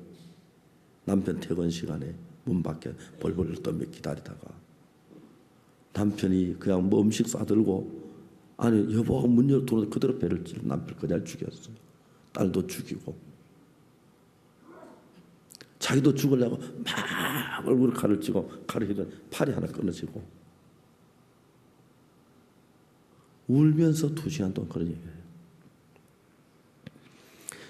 남편 퇴근 시간에 문 밖에 벌벌 떨며 기다리다가 남편이 그냥 뭐 음식 싸들고 아니 여보가 문 열어 들어오는데 그대로 배를 찔러 남편 그냥 죽였어요. 딸도 죽이고 자기도 죽으려고 막 얼굴에 칼을 찌고 칼을 휘두르 팔이 하나 끊어지고 울면서 2시간 동안 그런 얘기를 해요.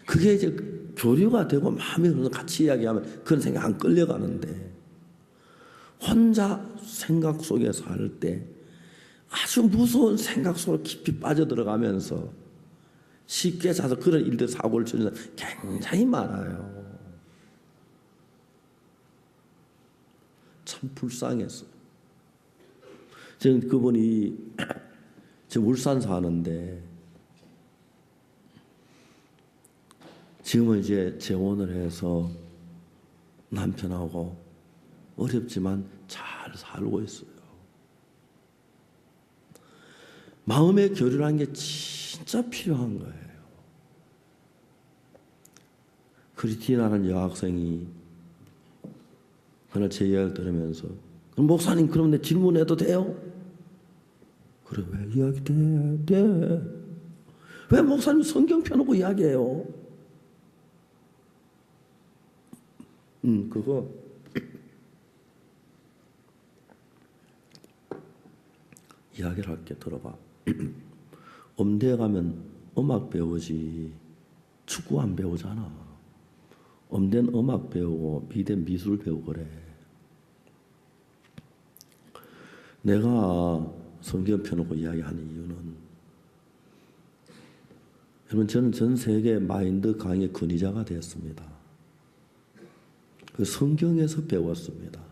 그게 이제 교류가 되고 마음이 흘러서 같이 이야기하면 그런 생각 안 끌려가는데 혼자 생각 속에 살 때 아주 무서운 생각 속으로 깊이 빠져들어가면서 쉽게 자서 그런 일들 사고를 치는 사람 굉장히 많아요. 참 불쌍했어요. 저는 그분이 저 울산 사는데 지금은 이제 재혼을 해서 남편하고 어렵지만 잘 살고 있어요. 마음의 교류라는 게 진짜 필요한 거예요. 크리티나라는 여학생이 그날 제 이야기를 들으면서 그럼 목사님 그럼 내 질문해도 돼요? 그래 왜 이야기 돼? 왜 목사님 성경 펴놓고 이야기해요? 그거 이야기를 할게. 들어봐. 음대에 가면 음악 배우지 축구 안 배우잖아. 음대는 음악 배우고 미대는 미술 배우고 그래. 내가 성경 펴놓고 이야기하는 이유는, 여러분, 저는 전 세계 마인드 강의 권위자가 되었습니다. 그 성경에서 배웠습니다.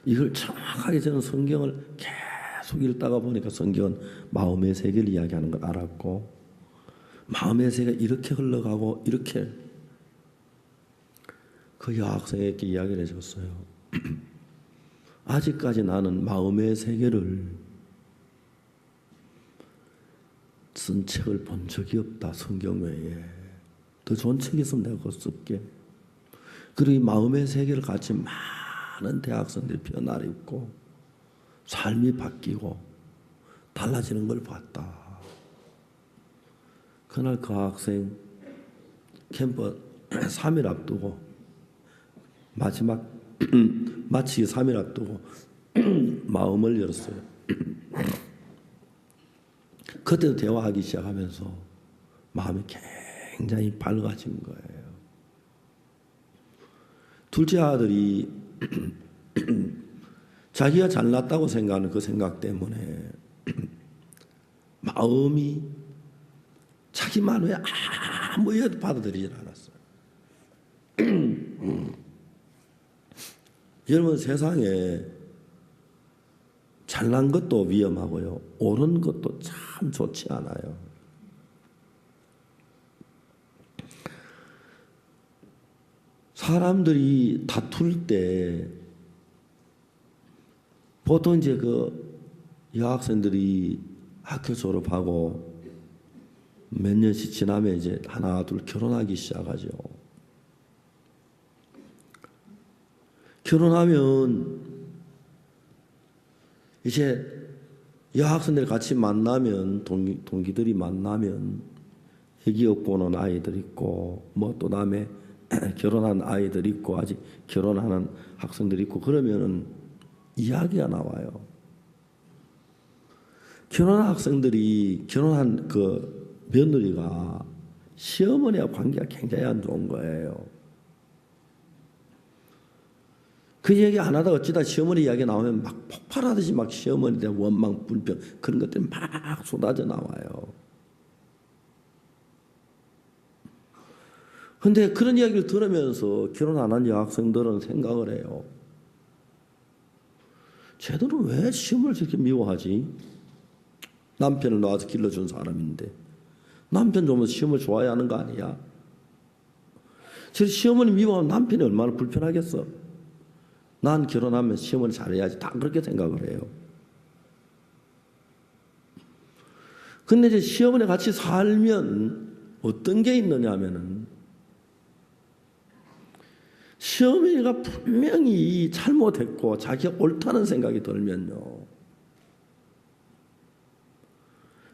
이걸 정확하게 저는 성경을 계속 읽다가 보니까 성경은 마음의 세계를 이야기하는 걸 알았고, 마음의 세계가 이렇게 흘러가고 이렇게, 그 여학생에게 이야기를 해줬어요. 아직까지 나는 마음의 세계를 쓴 책을 본 적이 없다. 성경 외에. 더 좋은 책이 있으면 내가 그거 쓸게. 그리고 이 마음의 세계를 같이 많은 대학생들이 변화를 입고 삶이 바뀌고 달라지는 걸 봤다. 그날 그 학생 캠프 3일 앞두고, 마지막 마치기 3일 앞두고 마음을 열었어요. 그때도 대화하기 시작하면서 마음이 굉장히 밝아진 거예요. 둘째 아들이 자기가 잘났다고 생각하는 그 생각 때문에 마음이 자기 마음에 아무 이해도 받아들이질 않았어요. 여러분, 세상에 잘난 것도 위험하고요, 옳은 것도 참 좋지 않아요. 사람들이 다툴 때 보통 이제 그 여학생들이 학교 졸업하고 몇 년씩 지나면 이제 하나 둘 결혼하기 시작하죠. 결혼하면 이제 여학생들 같이 만나면, 동기들이 만나면 애기 업고 오는 아이들 있고, 뭐 또 다음에 결혼한 아이들 있고, 아직 결혼하는 학생들 있고, 그러면은 이야기가 나와요. 결혼한 학생들이, 결혼한 그 며느리가 시어머니와 관계가 굉장히 안 좋은 거예요. 그 얘기 안 하다가 어찌다 시어머니 이야기 나오면 막 폭발하듯이 막 시어머니에 대한 원망, 불평, 그런 것들이 막 쏟아져 나와요. 근데 그런 이야기를 들으면서 결혼 안 한 여학생들은 생각을 해요. 쟤들은 왜 시어머니를 저렇게 미워하지? 남편을 낳아서 길러준 사람인데 남편 좋으면 시어머니 좋아야 하는 거 아니야? 저 시어머니 미워하면 남편이 얼마나 불편하겠어? 난 결혼하면 시어머니 잘해야지. 다 그렇게 생각을 해요. 근데 이제 시어머니 같이 살면 어떤 게 있느냐 하면은, 시어머니가 분명히 잘못했고 자기가 옳다는 생각이 들면요,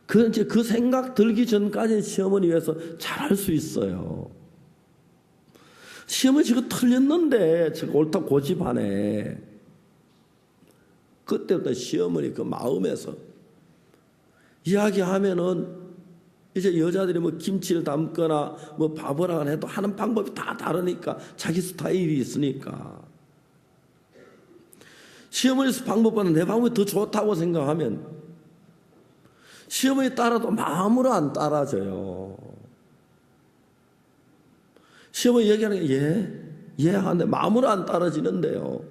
그 생각 들기 전까지는 시어머니 위해서 잘할 수 있어요. 시어머니 저거 틀렸는데 저거 옳다 고집하네. 그때부터 시어머니 그 마음에서 이야기하면은 이제 여자들이 뭐 김치를 담거나 뭐 밥을 하거나 해도 하는 방법이 다 다르니까, 자기 스타일이 있으니까. 시어머니 방법보다 내 방법이 더 좋다고 생각하면 시어머니 따라도 마음으로 안 따라줘요. 시어머니 얘기하는 게 하는데 마음으로 안 따라지는데요.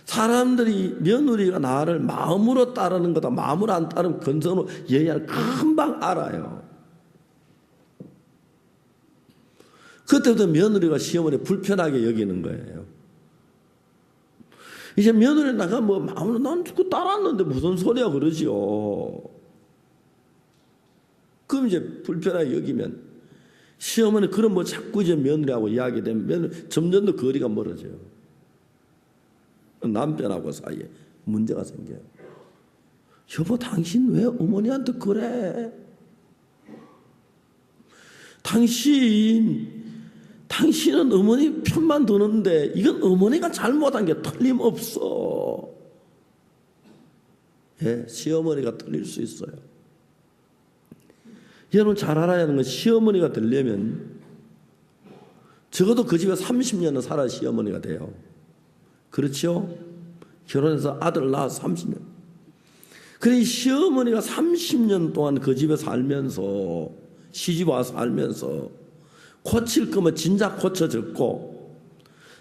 사람들이 며느리가 나를 마음으로 따르는 거다, 마음으로 안 따르면 건성으로 얘기하는 금방 알아요. 그때부터 며느리가 시어머니 불편하게 여기는 거예요. 이제 며느리 나가 뭐 마음으로 난 그거 따랐는데 무슨 소리야 그러지요. 그럼 이제 불편하게 여기면 시어머니 그런 뭐 자꾸 이제 며느리하고 이야기되면 며느리 점점 더 거리가 멀어져요. 남편하고 사이에 문제가 생겨요. 여보, 당신 왜 어머니한테 그래? 당신은 어머니 편만 드는데 이건 어머니가 잘못한 게 틀림없어. 예, 시어머니가 틀릴 수 있어요. 여러분 잘 알아야 하는 건 시어머니가 되려면 적어도 그 집에 30년은 살아 시어머니가 돼요. 그렇죠? 결혼해서 아들 낳아서 30년. 그래 시어머니가 30년 동안 그 집에 살면서 시집 와서 살면서 고칠 거면 진작 고쳐졌고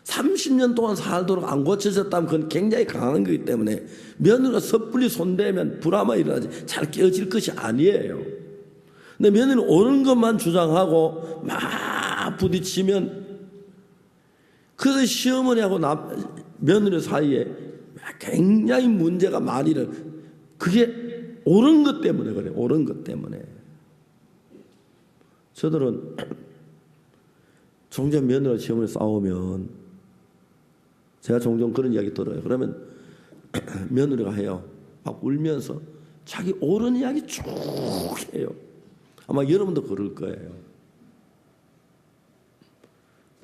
30년 동안 살도록 안 고쳐졌다면 그건 굉장히 강한 거기 때문에 며느리가 섣불리 손대면 불화만 일어나지 잘 깨어질 것이 아니에요. 근데 며느리는 옳은 것만 주장하고 막 부딪히면 그래서 시어머니하고 며느리 사이에 굉장히 문제가 많이 일어나요. 그게 옳은 것 때문에 그래요. 옳은 것 때문에. 저들은 종종 며느리와 시어머니 싸우면 제가 종종 그런 이야기 들어요. 그러면 며느리가 해요. 막 울면서 자기 옳은 이야기 쭉 해요. 아마 여러분도 그럴 거예요.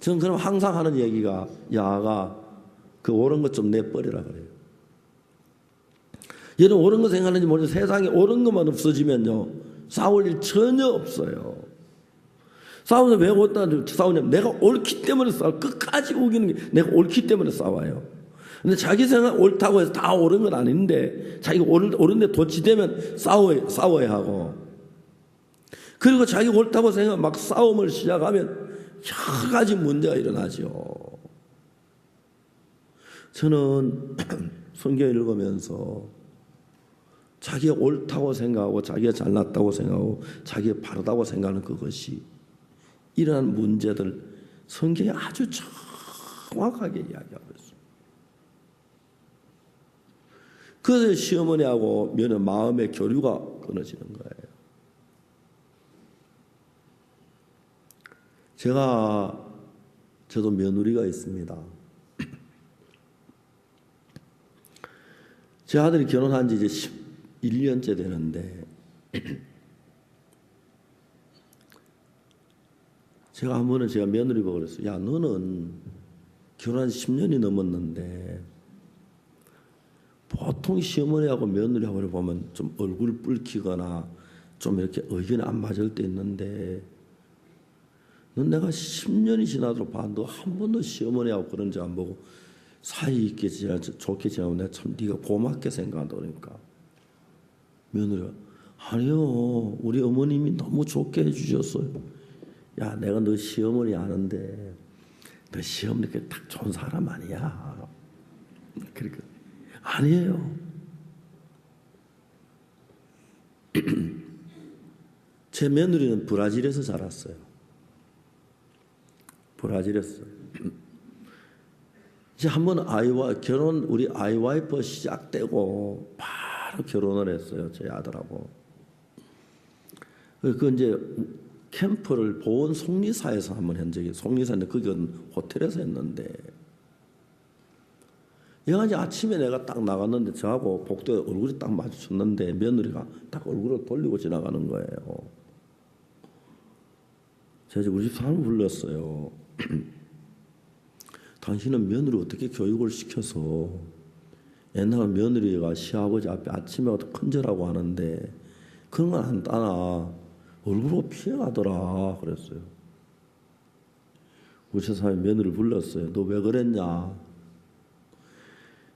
저는 그럼 항상 하는 얘기가 야가 그 옳은 것 좀 내버리라 그래요. 여러분 옳은 거 생각하는지 모르죠. 세상에 옳은 것만 없어지면요 싸울 일 전혀 없어요. 싸우면 왜 싸우냐면 내가 옳기 때문에 싸워. 끝까지 우기는 게 내가 옳기 때문에 싸워요. 근데 자기 생각 옳다고 해서 다 옳은 건 아닌데 자기가 옳은데 도취되면 싸워야 하고 그리고 자기 옳다고 생각 막 싸움을 시작하면 여러 가지 문제가 일어나죠. 저는 성경 읽으면서 자기가 옳다고 생각하고 자기가 잘났다고 생각하고 자기가 바르다고 생각하는 그것이 이러한 문제들 성경에 아주 정확하게 이야기하고 있습니다. 그래서 시어머니하고 며느리 마음의 교류가 끊어지는 거예요. 저도 며느리가 있습니다. 제 아들이 결혼한 지 이제 11년째 되는데 제가 한 번은 제가 며느리 보고 그랬어요. 야, 너는 결혼한 지 10년이 넘었는데 보통 시어머니하고 며느리하고 보면 좀 얼굴 붉히거나 좀 이렇게 의견이 안 맞을 때 있는데 넌 내가 10년이 지나도록 봐. 너 한 번도 시어머니하고 그런 적 안 보고 사이 있게 좋게 지나고 내가 참 네가 고맙게 생각한다 그러니까 며느리가 아니요 우리 어머님이 너무 좋게 해주셨어요. 야 내가 너 시어머니 아는데 너 시어머니 딱 좋은 사람 아니야. 그러니까 아니에요. 제 며느리는 브라질에서 자랐어요. 브라질에서 이제 한번 우리 아이 와이프 시작되고 바로 결혼을 했어요. 제 아들하고. 그 이제 캠프를 보온 송리사에서 한번 한 적이 송리사인데 그건 호텔에서 했는데 얘가 이제 아침에 내가 딱 나갔는데 저하고 복도에 얼굴이 딱 마주쳤는데 며느리가 딱 얼굴을 돌리고 지나가는 거예요. 제가 이제 우리 집 사람을 불렀어요. 당신은 며느리 어떻게 교육을 시켜서 옛날에 며느리가 시아버지 앞에 아침에 와서 큰절하고 하는데 그런 건 안 따나 얼굴로 피해가더라 그랬어요. 우리 사람이 며느리를 불렀어요. 너 왜 그랬냐?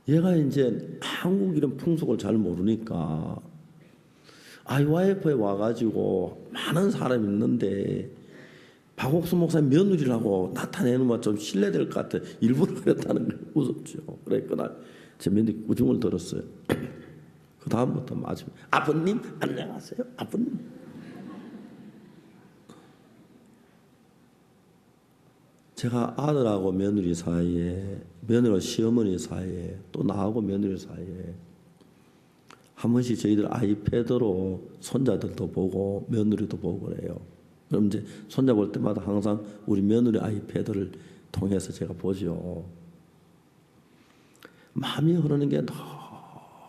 얘가 이제 한국 이런 풍속을 잘 모르니까 IYF에 와가지고 많은 사람이 있는데 박옥수 목사님 며느리라고 나타내는 건 좀 실례될 것 같아. 일부러 그랬다는 걸 웃었죠. 그래 그날 제 며느리 우중을 들었어요. 그 다음부터 마지막 아버님 안녕하세요. 아버님. 제가 아들하고 며느리 사이에 며느리와 시어머니 사이에 또 나하고 며느리 사이에 한 번씩 저희들 아이패드로 손자들도 보고 며느리도 보고 그래요. 그럼 이제 손자 볼 때마다 항상 우리 며느리 아이패드를 통해서 제가 보죠. 마음이 흐르는 게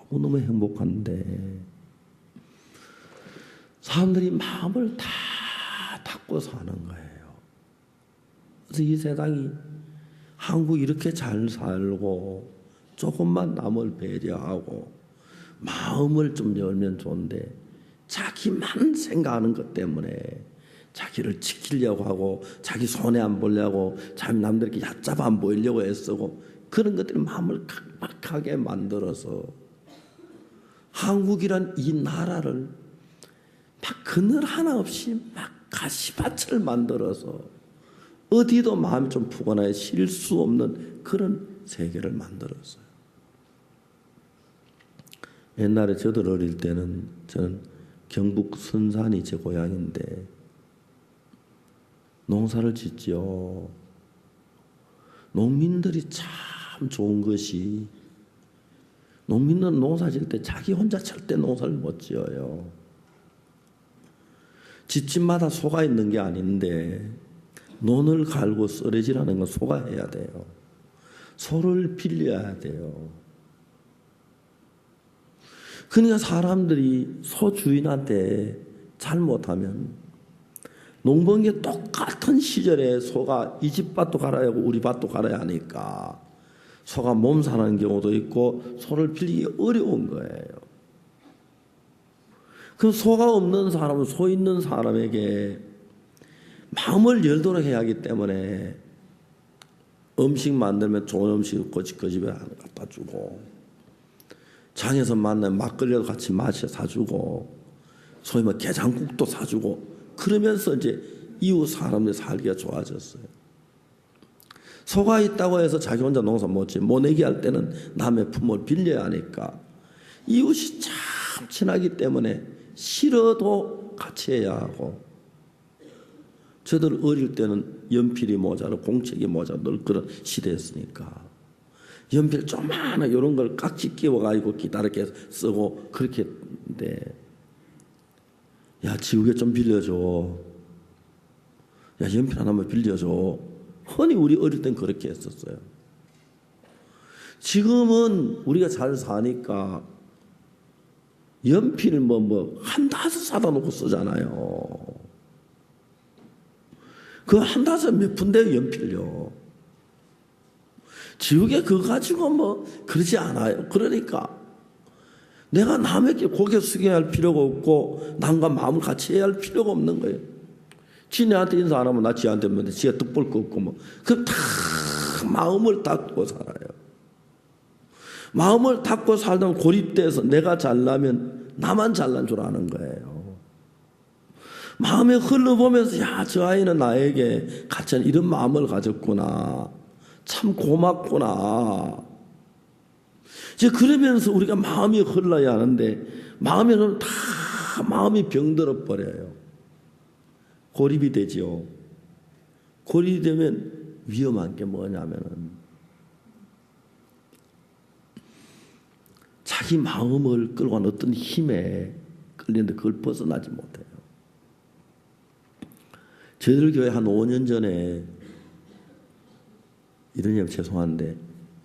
너무너무 행복한데 사람들이 마음을 다 닫고 사는 거예요. 그래서 이 세상이 한국 이렇게 잘 살고 조금만 남을 배려하고 마음을 좀 열면 좋은데 자기만 생각하는 것 때문에 자기를 지키려고 하고 자기 손해 안 보려고 자기 남들에게 얕잡아 안 보이려고 애쓰고 그런 것들이 마음을 각박하게 만들어서 한국이란 이 나라를 막 그늘 하나 없이 막 가시밭을 만들어서 어디도 마음이 좀 푸거나 쉴 수 없는 그런 세계를 만들었어요. 옛날에 저들 어릴 때는 저는 경북 선산이 제 고향인데 농사를 짓죠. 농민들이 참 좋은 것이 농민은 농사 지을 때 자기 혼자 절대 농사를 못 지어요. 집집마다 소가 있는 게 아닌데 논을 갈고 썰어지라는 건 소가 해야 돼요. 소를 빌려야 돼요. 그러니까 사람들이 소 주인한테 잘못하면 농번기에 똑같은 시절에 소가 이 집 밭도 갈아야 하고 우리 밭도 갈아야 하니까 소가 몸살하는 경우도 있고 소를 빌리기 어려운 거예요. 그럼 소가 없는 사람은 소 있는 사람에게 마음을 열도록 해야 하기 때문에 음식 만들면 좋은 음식을 그 집에 하나 갖다 주고 장에서 만나면 막걸리도 같이 마셔 사주고 소위 뭐 게장국도 사주고 그러면서 이제 이웃 사람들이 살기가 좋아졌어요. 소가 있다고 해서 자기 혼자 농사 못 내게 할 때는 남의 품을 빌려야 하니까 이웃이 참 친하기 때문에 싫어도 같이 해야 하고 저들 어릴 때는 연필이 모자라 공책이 모자라 늘 그런 시대였으니까 연필 조그마한 이런 걸 깍지 끼워가지고 기다랗게 쓰고 그렇게 했는데 야 지우개 좀 빌려줘. 야 연필 하나만 빌려줘. 흔히 우리 어릴 땐 그렇게 했었어요. 지금은 우리가 잘 사니까 연필 한 다섯 사다 놓고 쓰잖아요. 그 한 다섯 몇 푼대요 연필요. 지우개 그거 가지고 그러지 않아요. 그러니까 내가 남에게 고개 숙여야 할 필요가 없고 남과 마음을 같이 해야 할 필요가 없는 거예요. 지네한테 인사 안 하면 나 지한테 하면 지가 득볼 거 없고 그럼 다 마음을 닫고 살아요. 마음을 닫고 살다 고립돼서 내가 잘나면 나만 잘난 줄 아는 거예요. 마음에 흘러보면서 야, 저 아이는 나에게 같이 이런 마음을 가졌구나. 참 고맙구나. 이제 그러면서 우리가 마음이 흘러야 하는데 마음에는 다 마음이 병들어 버려요. 고립이 되죠. 고립이 되면 위험한 게 뭐냐면은 자기 마음을 끌고 간 어떤 힘에 끌리는데 그걸 벗어나지 못해요. 저희들 교회 한 5년 전에 이러냐면 죄송한데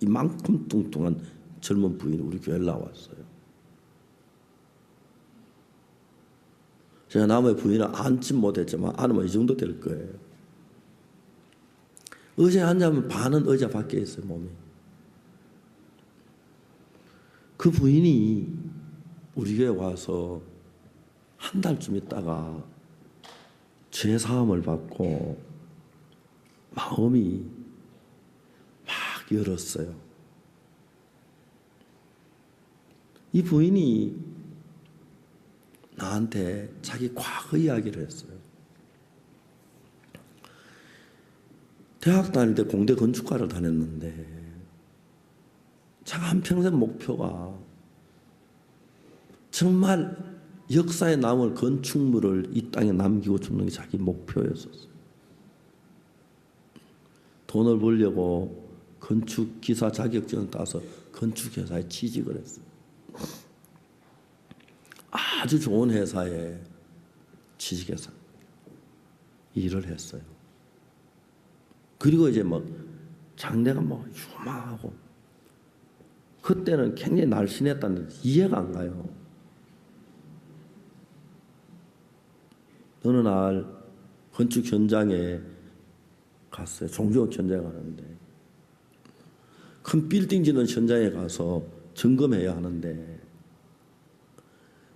이만큼 뚱뚱한 젊은 부인이 우리 교회에 나왔어요. 제가 남의 부인을 앉지 못했지만 안으면 이 정도 될 거예요. 의자에 앉으면 반은 의자 밖에 있어요. 몸이. 그 부인이 우리 교회에 와서 한 달쯤 있다가 죄사함을 받고 마음이 막 열었어요. 이 부인이 나한테 자기 과거 이야기를 했어요. 대학 다닐 때 공대 건축과를 다녔는데 자가 한평생 목표가 정말 역사에 남을 건축물을 이 땅에 남기고 죽는 게 자기 목표였었어요. 돈을 벌려고 건축기사 자격증을 따서 건축회사에 취직을 했어요. 아주 좋은 회사에 취직해서 일을 했어요. 그리고 이제 장래가 유망하고 그때는 굉장히 날씬했다는데 이해가 안 가요. 어느 날 건축 현장에 갔어요. 종종 현장에 가는데 큰 빌딩 짓는 현장에 가서 점검해야 하는데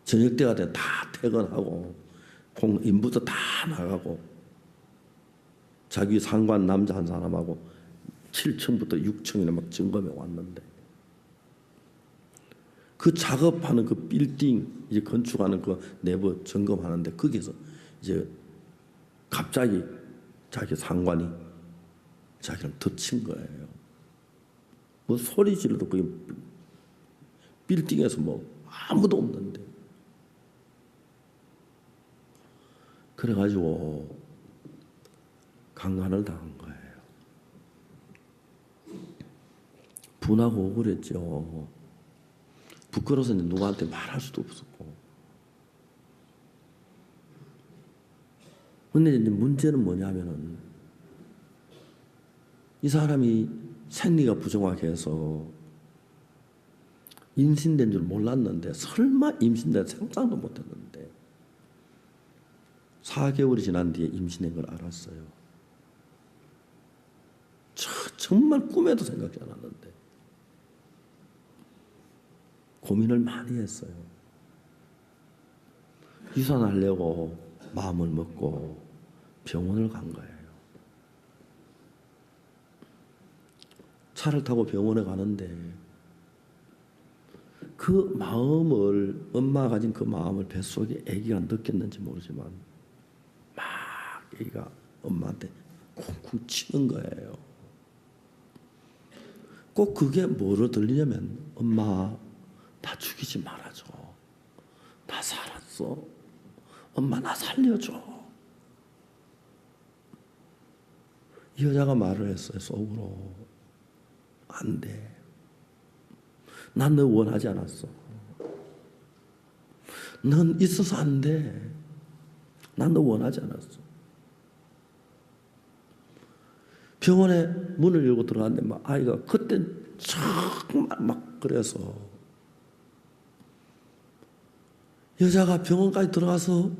저녁 때가 되면 다 퇴근하고 인부도 다 나가고 자기 상관 남자 한 사람하고 7층부터 6층이나 막 점검해 왔는데 그 작업하는 그 빌딩 이제 건축하는 그 내부 점검하는데 거기서 이제 갑자기 자기 상관이 자기를 덮친 거예요. 뭐 소리 지르도 그게 빌딩에서 뭐 아무도 없는데 그래가지고 강간을 당한 거예요. 분하고 억울했죠. 부끄러워서 누구한테 말할 수도 없었고. 근데 이제 문제는 뭐냐면은 이 사람이 생리가 부정확해서 임신된 줄 몰랐는데 설마 임신된 상상도 못했는데 4개월이 지난 뒤에 임신된 걸 알았어요. 정말 꿈에도 생각지 않았는데 고민을 많이 했어요. 유산하려고 마음을 먹고 병원을 간 거예요. 차를 타고 병원에 가는데 그 마음을 엄마가 가진 그 마음을 뱃속에 아기가 느꼈는지 모르지만 막 아기가 엄마한테 쿵쿵 치는 거예요. 꼭 그게 뭐로 들리냐면 엄마 나 죽이지 말아줘. 나 살았어. 엄마 나 살려줘. 이 여자가 말을 했어요. 속으로. 안 돼. 난 너 원하지 않았어. 넌 있어서 안 돼. 난 너 원하지 않았어. 병원에 문을 열고 들어갔는데 막 아이가 그때 정말 막 그래서 여자가 병원까지 들어가서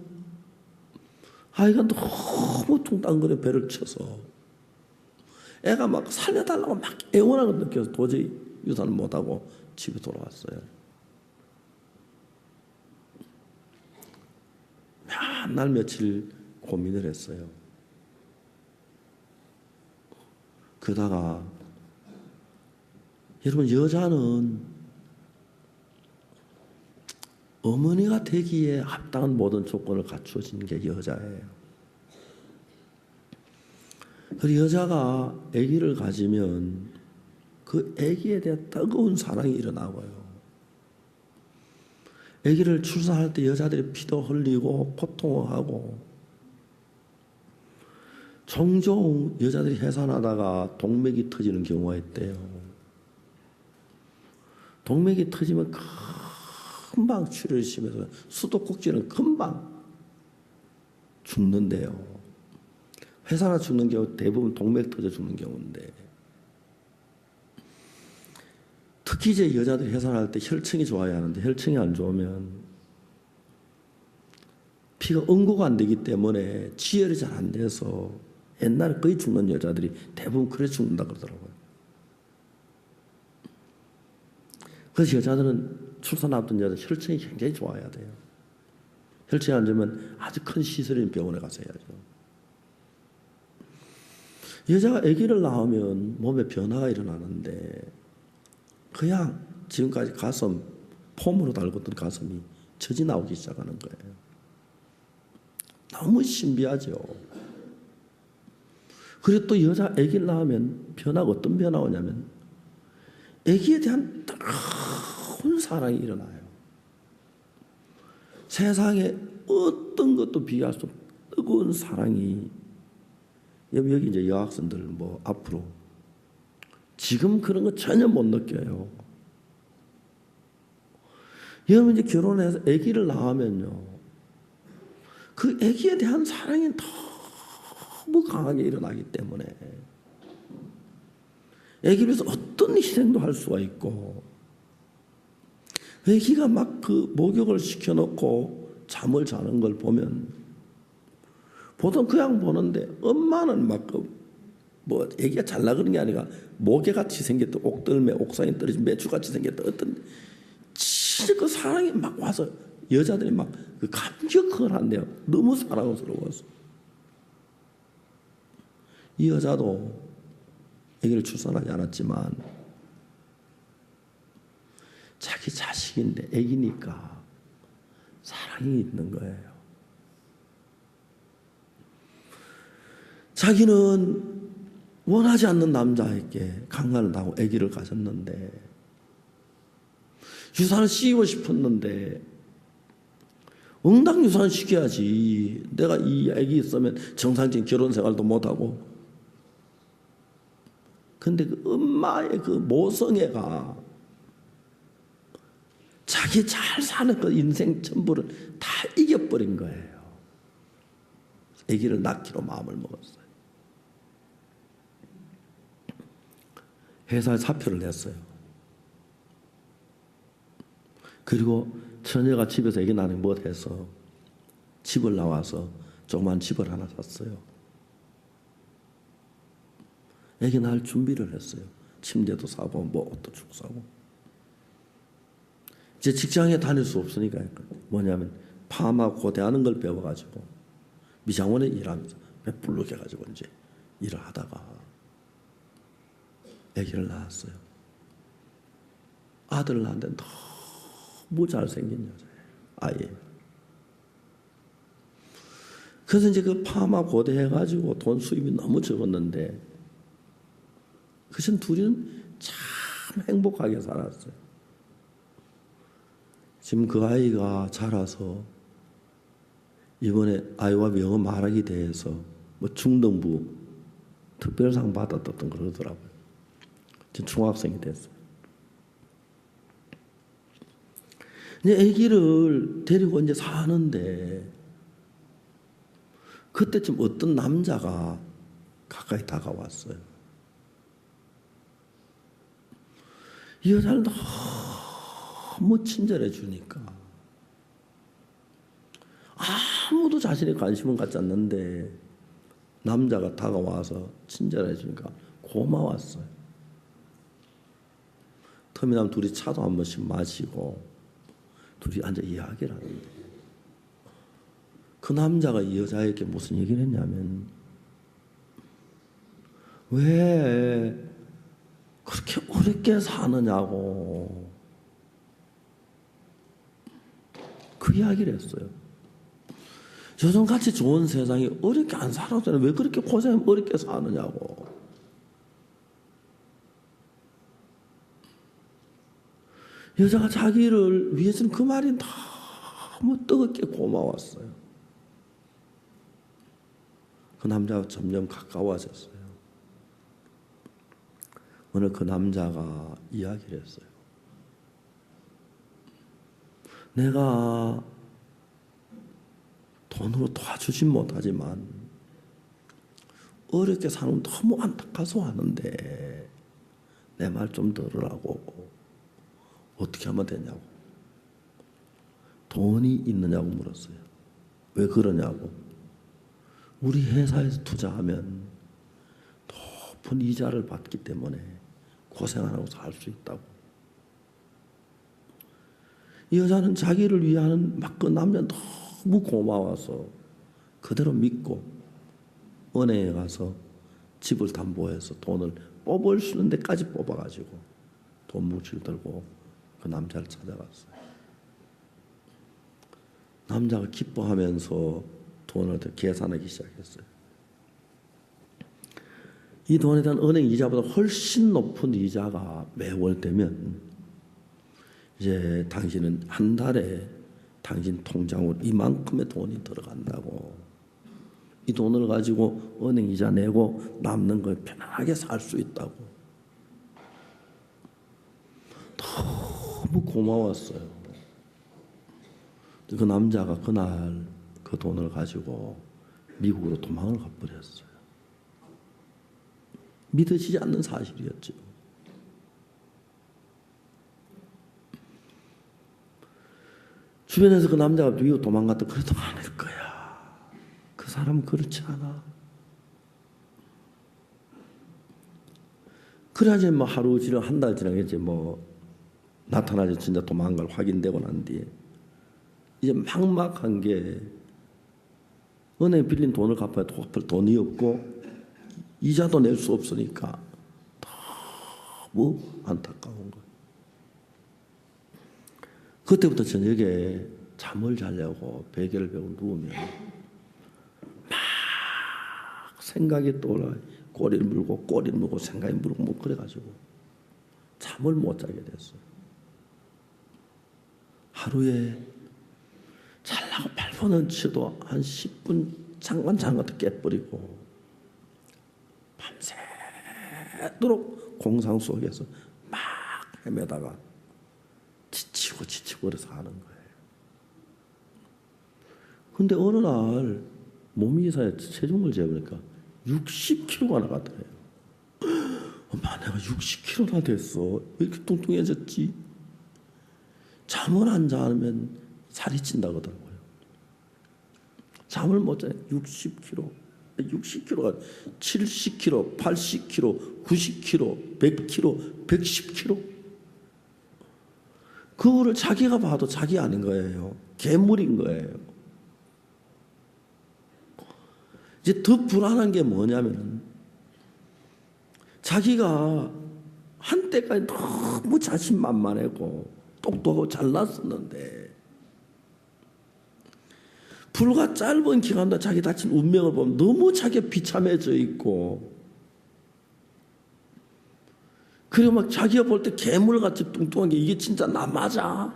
아이가 너무 퉁땅거려 배를 쳐서 애가 막 살려달라고 막 애원하는 걸 느껴서 도저히 유산을 못하고 집에 돌아왔어요. 몇 날 며칠 고민을 했어요. 그러다가 여러분 여자는 어머니가 되기에 합당한 모든 조건을 갖추어진 게 여자예요. 그 여자가 아기를 가지면 그 아기에 대한 뜨거운 사랑이 일어나고요. 아기를 출산할 때 여자들이 피도 흘리고 고통을 하고 종종 여자들이 해산하다가 동맥이 터지는 경우가 있대요. 동맥이 터지면 금방 출혈이 심해서 수도꼭지는 금방 죽는데요. 회사나 죽는 경우 대부분 동맥 터져 죽는 경우인데 특히 이제 여자들이 해산할 때 혈청이 좋아야 하는데 혈청이 안 좋으면 피가 응고가 안 되기 때문에 지혈이 잘 안 돼서 옛날에 거의 죽는 여자들이 대부분 그래 죽는다 그러더라고요. 그래서 여자들은 출산 앞둔 여자 혈청이 굉장히 좋아야 돼요. 혈청이 안 좋으면 아주 큰 시설인 병원에 가서 해야죠. 여자가 아기를 낳으면 몸에 변화가 일어나는데 그냥 지금까지 가슴 폼으로 달궜던 가슴이 젖이 나오기 시작하는 거예요. 너무 신비하죠. 그리고 또 여자 아기를 낳으면 변화가 어떤 변화가 오냐면 아기에 대한 뜨거운 사랑이 일어나요. 세상에 어떤 것도 비교할 수 없는 뜨거운 사랑이 여기 이제 여학생들 뭐 앞으로 지금 그런 거 전혀 못 느껴요. 여러분 이제 결혼해서 아기를 낳으면요, 그 아기에 대한 사랑이 너무 강하게 일어나기 때문에 아기를 위해서 어떤 희생도 할 수가 있고, 아기가 막 그 목욕을 시켜놓고 잠을 자는 걸 보면 보통 그냥 보는데 엄마는 막 뭐 애기가 잘 나가는 게 아니라 모개같이 생겼던 옥들매 옥상에 떨어진 매주같이 생겼던 어떤 진짜 그 사랑이 막 와서 여자들이 막 그 감격을 한대요. 너무 사랑스러워서. 이 여자도 아기를 출산하지 않았지만 자기 자식인데 아기니까 사랑이 있는 거예요. 자기는 원하지 않는 남자에게 강간을 당하고 아기를 가졌는데 유산을 시키고 싶었는데 응당 유산 시켜야지. 내가 이 아기 있으면 정상적인 결혼 생활도 못하고. 근데 그 엄마의 그 모성애가 자기 잘 사는 그 인생 전부를 다 이겨버린 거예요. 아기를 낳기로 마음을 먹었어요. 회사에 사표를 냈어요. 그리고 처녀가 집에서 아기 낳는 못해서 집을 나와서 조그만 집을 하나 샀어요. 아기 낳을 준비를 했어요. 침대도 사고 뭐 옷도 주고 사고. 이제 직장에 다닐 수 없으니까 뭐냐면 파마하고 고대하는 걸 배워가지고 미장원에 일하면서 배불르게 해가지고 이제 일을 하다가 아기를 낳았어요. 아들을 낳았는데 너무 잘생긴 여자예요. 아예. 그래서 이제 그 파마 고대해가지고 돈 수입이 너무 적었는데 그전 둘이는 참 행복하게 살았어요. 지금 그 아이가 자라서 이번에 아이와 영어 말하기 대회에서 뭐 중등부 특별상 받았던 그러더라고요. 지금 중학생이 됐어요. 이제 아기를 데리고 이제 사는데 그때쯤 어떤 남자가 가까이 다가왔어요. 이 여자를 너무 친절해 주니까 아무도 자신의 관심은 갖지 않는데 남자가 다가와서 친절해 주니까 고마웠어요. 틈이 나면 둘이 차도 한 번씩 마시고 둘이 앉아 이야기를 하는데 그 남자가 이 여자에게 무슨 얘기를 했냐면 왜 그렇게 어렵게 사느냐고 그 이야기를 했어요. 요즘같이 좋은 세상에 어렵게 안 살아도 왜 그렇게 고생하면 어렵게 사느냐고. 여자가 자기를 위해서는 그 말이 너무 뜨겁게 고마웠어요. 그 남자가 점점 가까워졌어요. 오늘 그 남자가 이야기를 했어요. 내가 돈으로 도와주진 못하지만 어렵게 사는 너무 안타까워서 하는데 내 말 좀 들으라고. 어떻게 하면 되냐고. 돈이 있느냐고 물었어요. 왜 그러냐고. 우리 회사에서 투자하면 높은 이자를 받기 때문에 고생 안 하고 살 수 있다고. 이 여자는 자기를 위하는 막 그 남자 너무 고마워서 그대로 믿고 은행에 가서 집을 담보해서 돈을 뽑을 수 있는 데까지 뽑아가지고 돈 뭉치를 들고 그 남자를 찾아갔어요. 남자가 기뻐하면서 돈을 계산하기 시작했어요. 이 돈에 대한 은행 이자보다 훨씬 높은 이자가 매월 되면 이제 당신은 한 달에 당신 통장으로 이만큼의 돈이 들어간다고. 이 돈을 가지고 은행 이자 내고 남는 걸 편안하게 살 수 있다고. 너무 고마웠어요. 그 남자가 그날 그 돈을 가지고 미국으로 도망을 가버렸어요. 믿어지지 않는 사실이었죠. 주변에서 그 남자가 미국 도망갔다 그래도 아닐 거야. 그 사람은 그렇지 않아. 그래야지 뭐 하루 지나 한 달 지나겠지 뭐 나타나지 진짜 도망갈 확인되고 난 뒤에 이제 막막한 게 은행 빌린 돈을 갚아야 갚을 돈이 없고 이자도 낼 수 없으니까 너무 안타까운 거예요. 그때부터 저녁에 잠을 자려고 베개를 베고 누우면 막 생각이 떠올라. 꼬리를 물고 생각이 물고 뭐 그래가지고 잠을 못 자게 됐어요. 하루에 잘라고 8번은 치도 한 10분 잠깐 잔 것도 깨버리고 밤새도록 공상 속에서 막 헤매다가 지치고 그래서 하는 거예요. 근데 어느 날 몸이 이상해 체중을 재보니까 60kg가 나가더래요. 엄마 내가 60kg나 됐어. 왜 이렇게 뚱뚱해졌지? 잠을 안 자면 살이 찐다고 하더라고요. 잠을 못 자요. 60kg가 70kg, 80kg, 90kg, 100kg, 110kg. 그거를 자기가 봐도 자기 아닌 거예요. 괴물인 거예요. 이제 더 불안한 게 뭐냐면 자기가 한때까지 너무 자신만만하고 똑똑하고 잘났었는데 불과 짧은 기간 동안 자기 다친 운명을 보면 너무 자기가 비참해져 있고 그리고 막 자기가 볼 때 괴물같이 뚱뚱한 게 이게 진짜 나 맞아?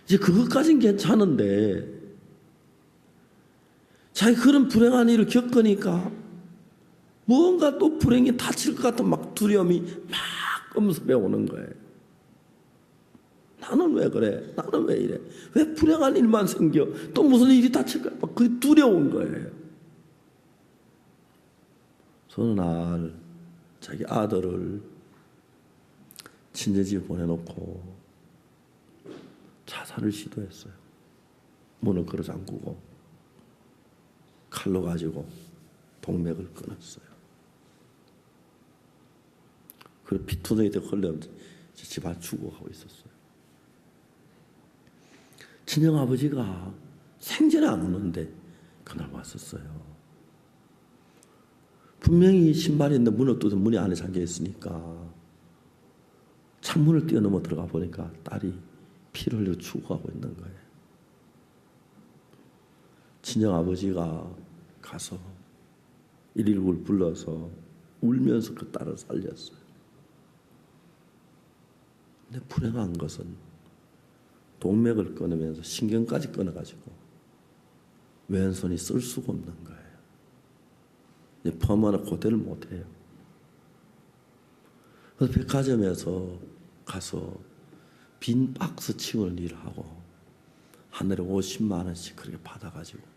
이제 그것까진 괜찮은데 자기 그런 불행한 일을 겪으니까 뭔가 또 불행이 닥칠 것 같은 막 두려움이 막 엄습해 오는 거예요. 나는 왜 그래? 나는 왜 이래? 왜 불행한 일만 생겨? 또 무슨 일이 닥칠까? 막 그게 두려운 거예요. 어느 날 자기 아들을 친정집에 보내놓고 자살을 시도했어요. 문을 걸어 잠그고 칼로 가지고 동맥을 끊었어요. 그리고 피투성이 되고 흘러면서 집 안에 죽어가고 있었어요. 친정아버지가 생전에 안 오는데 그날 왔었어요. 분명히 신발이 있는데 문을 뚫어서 문이 안에 잠겨 있으니까 창문을 뛰어넘어 들어가 보니까 딸이 피를 흘려 죽어가고 있는 거예요. 친정아버지가 가서 119를 불러서 울면서 그 딸을 살렸어요. 근데 불행한 것은 동맥을 끊으면서 신경까지 끊어가지고 왼손이 쓸 수가 없는 거예요. 이제 펌하나 고대를 못해요. 그래서 백화점에서 가서 빈 박스 치우는 일을 하고 한 달에 50만 원씩 그렇게 받아가지고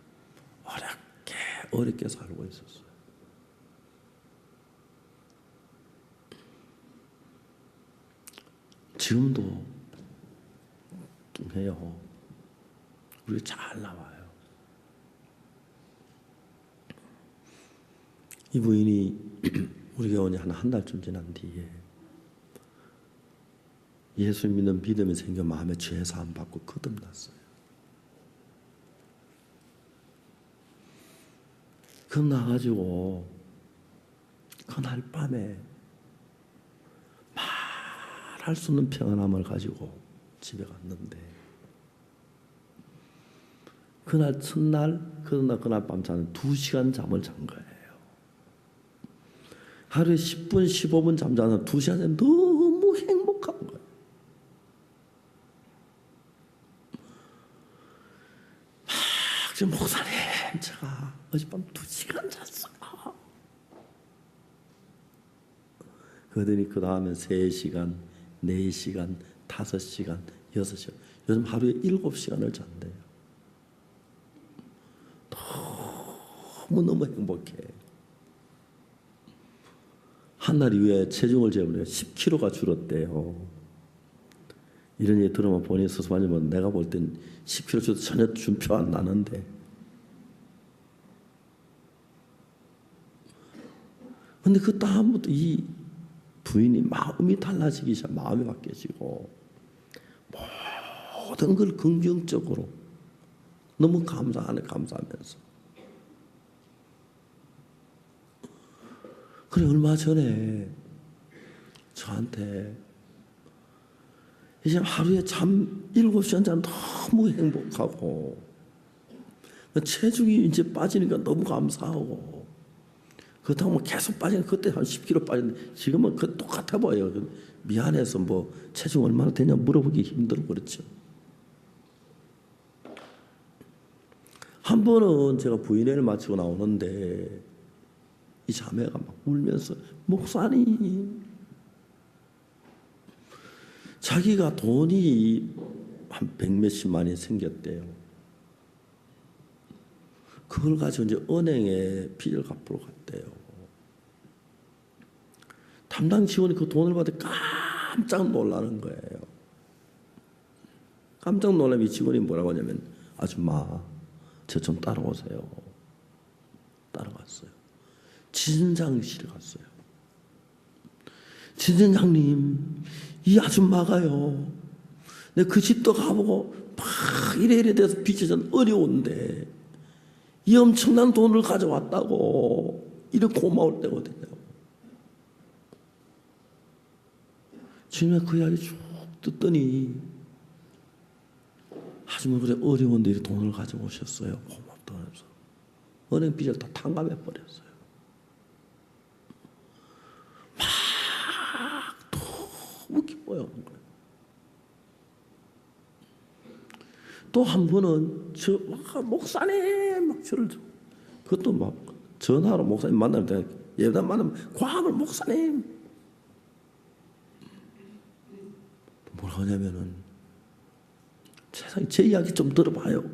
어렵게 살고 있었어요. 지금도 뚱해요. 우리 잘 나와요. 이 부인이 우리 교원이 한 달쯤 지난 뒤에 예수 믿는 믿음이 생겨 마음에 죄 사함 받고 거듭났어요. 나가지고 그날 밤에 말할 수 없는 평안함을 가지고 집에 갔는데 그날 첫날 그날 밤 자는 2시간 잠을 잔 거예요. 하루에 10분 15분 잠자는 2시간 너무 행복한 거예요. 지금 목사님 제가 어젯밤 2시간 잤어요. 그러더니 그 다음에 3시간, 4시간, 5시간, 6시간 요즘 하루에 7시간을 잔대요. 너무너무 행복해. 한 달 이후에 체중을 재보니까 10kg가 줄었대요. 이런 얘기 들으면 본인이 스스로 만지면 내가 볼 땐 10kg 줘도 전혀 준표 안 나는데. 근데 그 다음부터 이 부인이 마음이 달라지기 시작, 마음이 바뀌어지고 모든 걸 긍정적으로 너무 감사하면서. 그래 얼마 전에 저한테 이제 하루에 잠 7시간 자면 너무 행복하고 체중이 이제 빠지니까 너무 감사하고 그렇다고 뭐 계속 빠지는 그때 한 10kg 빠졌는데 지금은 그 똑같아 보여요. 미안해서 뭐 체중 얼마나 되냐 물어보기 힘들고 그렇죠. 한 번은 제가 부인회를 마치고 나오는데 이 자매가 막 울면서 목사님 자기가 돈이 한 100몇십만이 생겼대요. 그걸 가지고 이제 은행에 빚을 갚으러 갔대요. 담당 직원이 그 돈을 받아 깜짝 놀라는 거예요. 깜짝 놀라면 이 직원이 뭐라고 하냐면 아줌마 저 좀 따라오세요. 따라갔어요. 지점장실에 갔어요. 지점장님 이 아줌마가요 내 그 집도 가보고 막 이래 돼서 빚이 좀 어려운데 이 엄청난 돈을 가져왔다고 이렇게 고마울 때거든요. 지금 그 이야기 쭉 듣더니 아줌마 그래 어려운데 이 돈을 가져오셨어요. 고맙다고 해서 은행 빚을 다 탕감해 버렸어요. 막 너무 기뻐요. 또 한 번은 저 목사님 막 저를 그것도 막 전화로 목사님 만날 때 예배당 만나면 과학을 목사님 뭐라고 하냐면은 세상에 제 이야기 좀 들어봐요.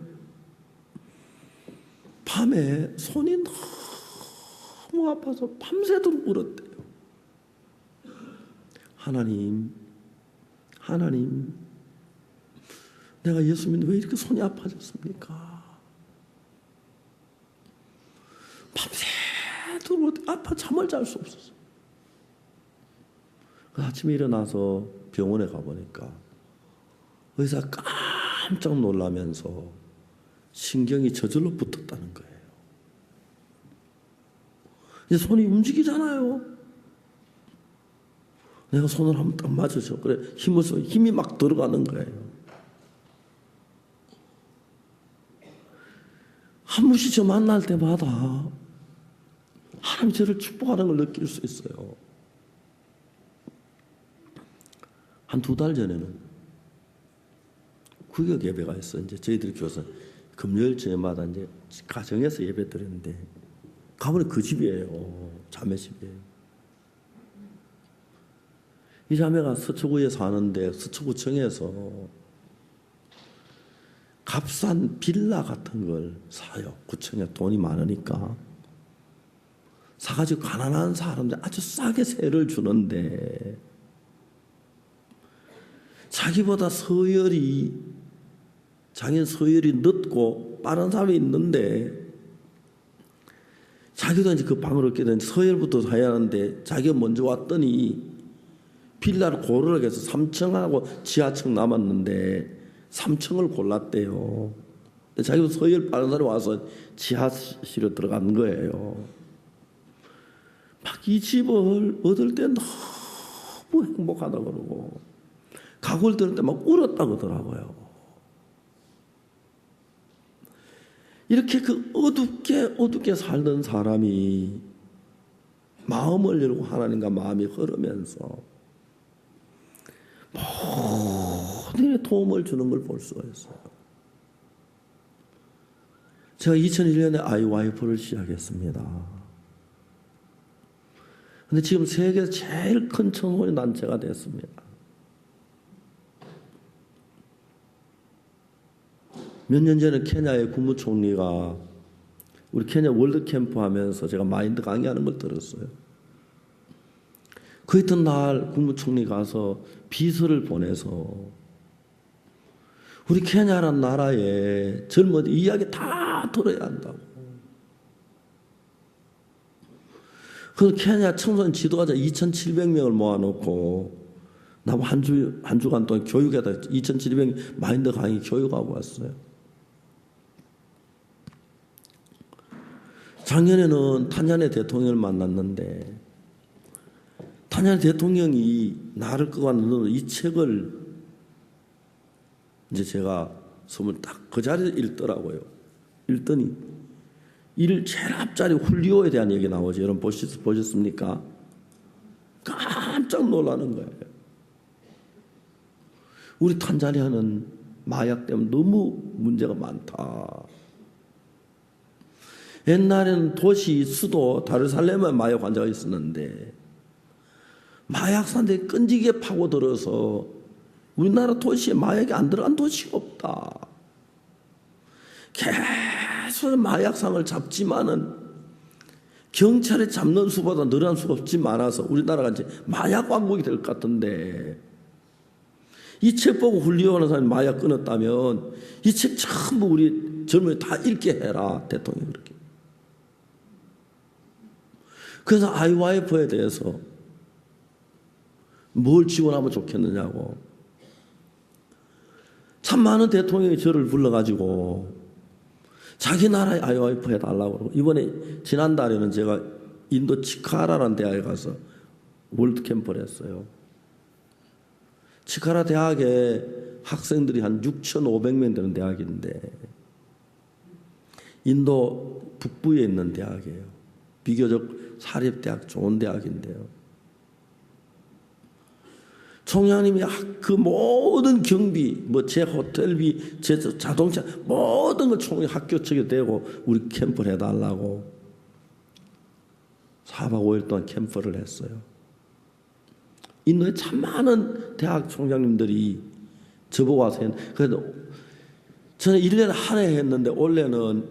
밤에 손이 너무 아파서 밤새도록 울었대요. 하나님 내가 예수 믿는데 왜 이렇게 손이 아파졌습니까? 밤새도록 아파 잠을 잘 수 없었어요. 그 아침에 일어나서 병원에 가보니까 의사가 깜짝 놀라면서 신경이 저절로 붙었다는 거예요. 이제 손이 움직이잖아요. 내가 손을 한번 딱 맞으죠. 그래 힘이 막 들어가는 거예요. 한 번씩 저 만날 때마다 하나님이 저를 축복하는 걸 느낄 수 있어요. 한 2달 전에는 구역 예배가 있어요. 이제 저희들이 교사 금요일 저녁마다 이제 가정에서 예배 드렸는데 가보니 그 집이에요. 자매 집이에요. 이 자매가 서초구에 사는데 서초구청에서 값싼 빌라 같은 걸 사요. 구청에 돈이 많으니까 사가지고 가난한 사람들 아주 싸게 세를 주는데 자기보다 자기는 서열이 늦고 빠른 사람이 있는데 자기도 이제 그 방을 얻게 되는데 서열부터 사야 하는데 자기가 먼저 왔더니 빌라를 고르라고 해서 3층하고 지하층 남았는데 3층을 골랐대요. 자기도 서열 빠른 사람이 와서 지하실로 들어간 거예요. 막 이 집을 얻을 때 너무 행복하다고 그러고 가구를 들을 때 막 울었다고 하더라고요. 이렇게 그 어둡게 살던 사람이 마음을 열고 하나님과 마음이 흐르면서 모든 일에 도움을 주는 걸 볼 수가 있어요. 제가 2001년에 IYF를 시작했습니다. 근데 지금 세계에서 제일 큰 청소년 단체가 됐습니다. 몇 년 전에 케냐의 국무총리가 우리 케냐 월드캠프 하면서 제가 마인드 강의하는 걸 들었어요. 그 이튿날 국무총리 가서 비서를 보내서 우리 케냐라는 나라에 젊은이 이야기 다 들어야 한다고. 그 케냐 청소년 지도자자 2,700명을 모아놓고 나 한 주간 동안 교육에다 2,700명 마인드 강의 교육하고 왔어요. 작년에는 탄자니아 대통령을 만났는데 탄자니아 대통령이 나를 끄고는 이 책을 이제 제가 소문 딱 그 자리에 읽더라고요. 읽더니 제일 앞자리 훌리오에 대한 얘기 나오죠. 여러분 보셨습니까? 깜짝 놀라는 거예요. 우리 탄자니아는 마약 때문에 너무 문제가 많다. 옛날에는 도시 수도 다르살렘에 마약 환자가 있었는데 마약 산들이 끈질기게 파고들어서 우리나라 도시에 마약이 안 들어간 도시가 없다. 계속 마약상을 잡지만은 경찰이 잡는 수보다 늘어난 수가 없지 많아서 우리나라가 이제 마약 왕국이 될 것 같은데 이 책 보고 훌리오하는 사람이 마약 끊었다면 이 책 전부 우리 젊은이 다 읽게 해라. 대통령이 그렇게. 그래서 IYF에 대해서 뭘 지원하면 좋겠느냐고. 참 많은 대통령이 저를 불러가지고 자기 나라에 IYF 해달라고 그러고 이번에 지난달에는 제가 인도 치카라라는 대학에 가서 월드 캠프를 했어요. 치카라 대학에 학생들이 한 6,500명 되는 대학인데 인도 북부에 있는 대학이에요. 비교적 사립대학 좋은 대학인데요. 총장님이 그 모든 경비, 제 호텔비, 제 자동차 모든 걸 총리 학교 측에 대고 우리 캠프를 해달라고 4박 5일 동안 캠프를 했어요. 인도에 참 많은 대학 총장님들이 저보고 와서 그래도 저는 1년에 한 해 했는데 올해는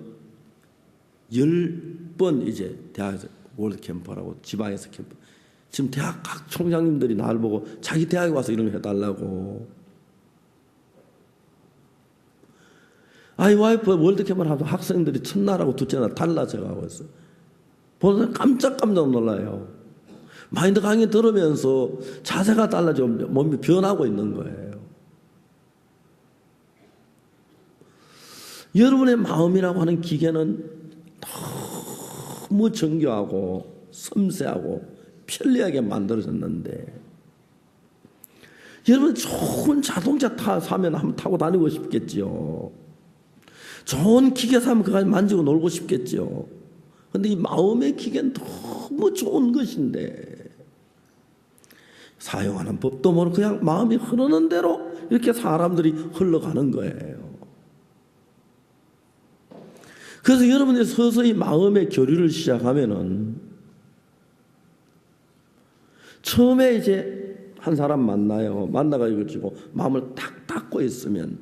10번 이제 대학에서 월드 캠프라고 지방에서 캠프. 지금 대학 각 총장님들이 나를 보고 자기 대학에 와서 이런 거 해달라고. IYF 월드캠프를 하도 학생들이 첫날하고 둘째 날 달라져 가고 있어요. 보는 사람 깜짝 놀라요. 마인드 강의 들으면서 자세가 달라지고 몸이 변하고 있는 거예요. 여러분의 마음이라고 하는 기계는 너무 정교하고 섬세하고 편리하게 만들어졌는데 여러분 좋은 자동차 사면 한번 타고 다니고 싶겠죠. 좋은 기계 사면 그거 만지고 놀고 싶겠죠. 그런데 이 마음의 기계는 너무 좋은 것인데 사용하는 법도 모르고 그냥 마음이 흐르는 대로 이렇게 사람들이 흘러가는 거예요. 그래서 여러분이 서서히 마음의 교류를 시작하면은 처음에 이제 한 사람 만나요. 만나가지고 마음을 딱 닫고 있으면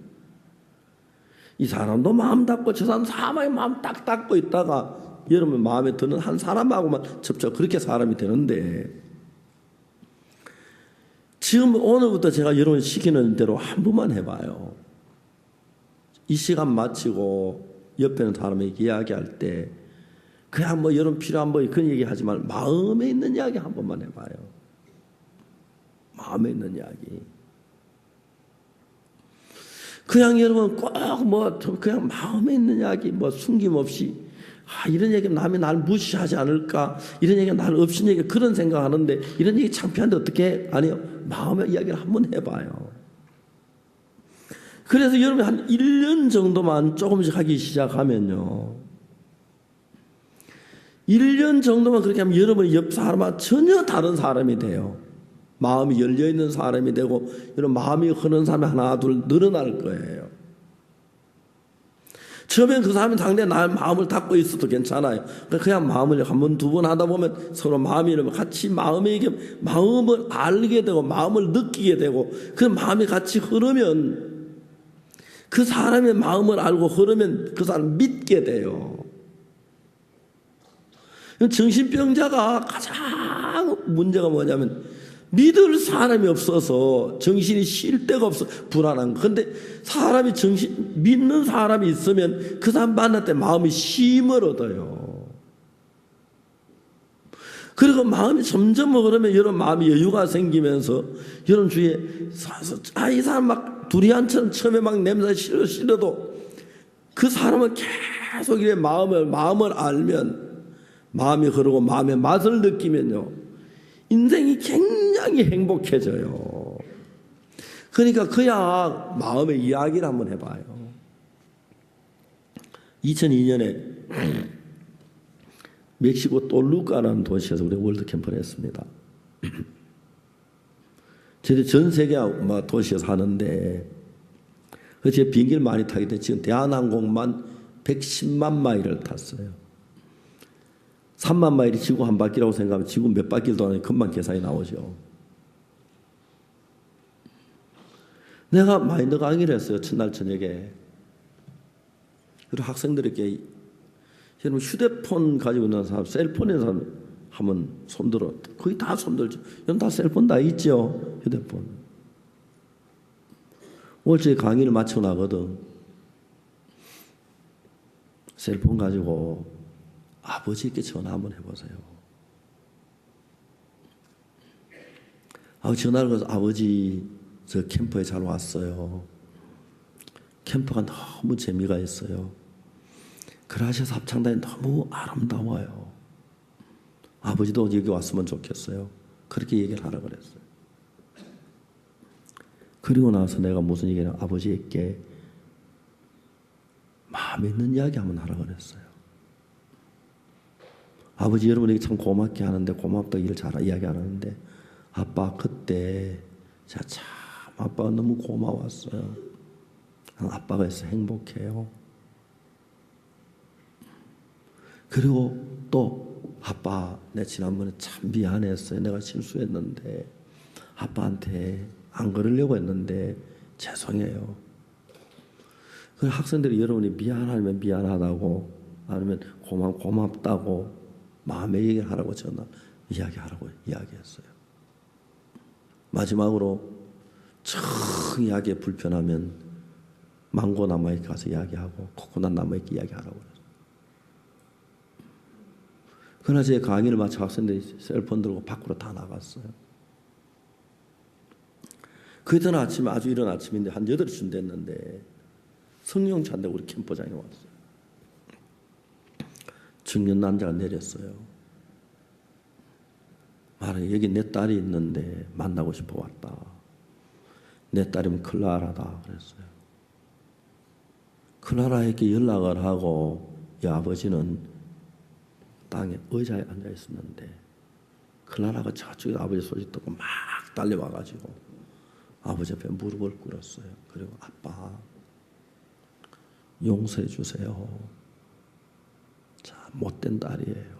이 사람도 마음 닫고 저 사람이 마음 딱 닫고 있다가 여러분 마음에 드는 한 사람하고만 접촉 그렇게 사람이 되는데 지금 오늘부터 제가 여러분 시키는 대로 한 번만 해봐요. 이 시간 마치고 옆에 있는 사람에게 이야기할 때 그냥 여러분 필요한 그런 얘기 하지 말고 마음에 있는 이야기 한 번만 해봐요. 마음에 있는 이야기. 그냥 여러분 꼭 그냥 마음에 있는 이야기 숨김없이 이런 얘기면 남이 날 무시하지 않을까, 이런 얘기가 날 없인 얘기 그런 생각하는데 이런 얘기 창피한데 어떻게 해? 아니요. 마음의 이야기를 한번 해봐요. 그래서 여러분이 한 1년 정도만 조금씩 하기 시작하면요. 1년 정도만 그렇게 하면 여러분이 옆 사람과 전혀 다른 사람이 돼요. 마음이 열려있는 사람이 되고 이런 마음이 흐르는 사람이 하나 둘 늘어날 거예요. 처음엔 그 사람이 당연히 나의 마음을 닫고 있어도 괜찮아요. 그냥 마음을 한 번, 두 번 하다 보면 서로 마음이 같이 마음을 알게 되고 마음을 느끼게 되고 그 마음이 같이 흐르면 그 사람의 마음을 알고 흐르면 그 사람 믿게 돼요. 정신병자가 가장 문제가 뭐냐면 믿을 사람이 없어서 정신이 쉴 데가 없어 불안한 거. 근데 사람이 믿는 사람이 있으면 그 사람 만날 때 마음이 쉼을 얻어요. 그리고 마음이 점점 그러면 여러분 마음이 여유가 생기면서 여러분 주위에 이 사람 막 두리안처럼 처음에 막 냄새 싫어도 그 사람은 계속 이래 마음을 알면 마음이 흐르고 마음의 맛을 느끼면요. 인생이 굉장히 행복해져요. 그러니까 그야 마음의 이야기를 한번 해봐요. 2002년에 멕시코 톨루카라는 도시에서 우리 월드 캠프를 했습니다. 저희 전 세계 도시에서 하는데 제 비행기를 많이 타기 때문에 지금 대한항공만 110만 마일을 탔어요. 3만 마일이 지구 한 바퀴라고 생각하면 지구 몇 바퀴를 도는지 금방 계산이 나오죠. 내가 마인드 강의를 했어요. 첫날 저녁에. 그리고 학생들에게 여러분 휴대폰 가지고 있는 사람, 셀폰에 하면 손들어. 거의 다 손들죠. 여러분 다 셀폰 다 있죠. 휴대폰. 오늘 저희 강의를 마치고 나거든. 셀폰 가지고 아버지께 전화 한번 해보세요. 전화를 걸어서 아버지 저 캠프에 잘 왔어요. 캠프가 너무 재미가 있어요. 그라시아스 합창단이 너무 아름다워요. 아버지도 여기 왔으면 좋겠어요. 그렇게 얘기를 하라 그랬어요. 그리고 나서 내가 무슨 얘기를 아버지에게 마음 있는 이야기 한번 하라 그랬어요. 아버지 여러분에게 참 고맙게 하는데 고맙다고 일을 잘 이야기 안 하는데 아빠 그때 제가 참 아빠가 너무 고마웠어요. 아빠가 있어 행복해요. 그리고 또 아빠 내 지난번에 참 미안했어요. 내가 실수했는데 아빠한테 안 그러려고 했는데 죄송해요. 그 학생들이 여러분이 미안하면 미안하다고 아니면 고맙다고 마음의 얘기를 하라고 전화 이야기하라고 이야기했어요. 마지막으로 청 이야기에 불편하면 망고 나무에 가서 이야기하고 코코넛 나무에 이야기하라고 그랬어요. 그러나 제 강의를 마쳐 학생들이 셀폰 들고 밖으로 다 나갔어요. 그전 아침에 아주 이른 아침인데 한 8시쯤 됐는데 성령 찬다고 우리 캠프장에 왔어요. 중년 남자가 내렸어요. 말해 여기 내 딸이 있는데 만나고 싶어 왔다. 내 딸이면 클라라다 그랬어요. 클라라에게 연락을 하고 이 아버지는 땅에 의자에 앉아 있었는데 클라라가 저쪽에 아버지 소식 듣고 막 달려와가지고 아버지 앞에 무릎을 꿇었어요. 그리고 아빠 용서해 주세요. 자, 못된 딸이에요.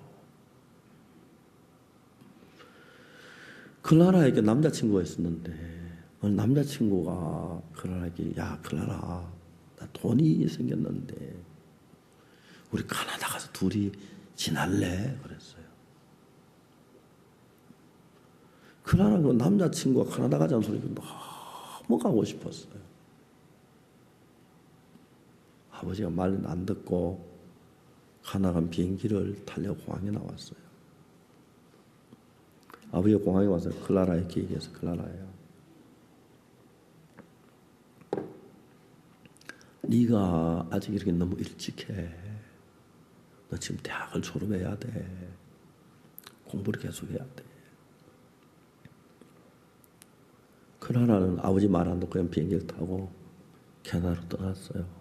클라라에게 남자친구가 있었는데 남자친구가 클라라에게 야 클라라 나 돈이 생겼는데 우리 카나다 가서 둘이 지날래? 그랬어요. 클라라가 남자친구가 카나다 가자는 소리가 너무 가고 싶었어요. 아버지가 말은 안 듣고 가나간 비행기를 타려고 공항에 나왔어요. 아버지가 공항에 와서 클라라에게 얘기해서 클라라야 네가 아직 이렇게 너무 일찍 해. 너 지금 대학을 졸업해야 돼. 공부를 계속 해야 돼. 클라라는 아버지 말 안 듣고 그냥 비행기를 타고 캐나다로 떠났어요.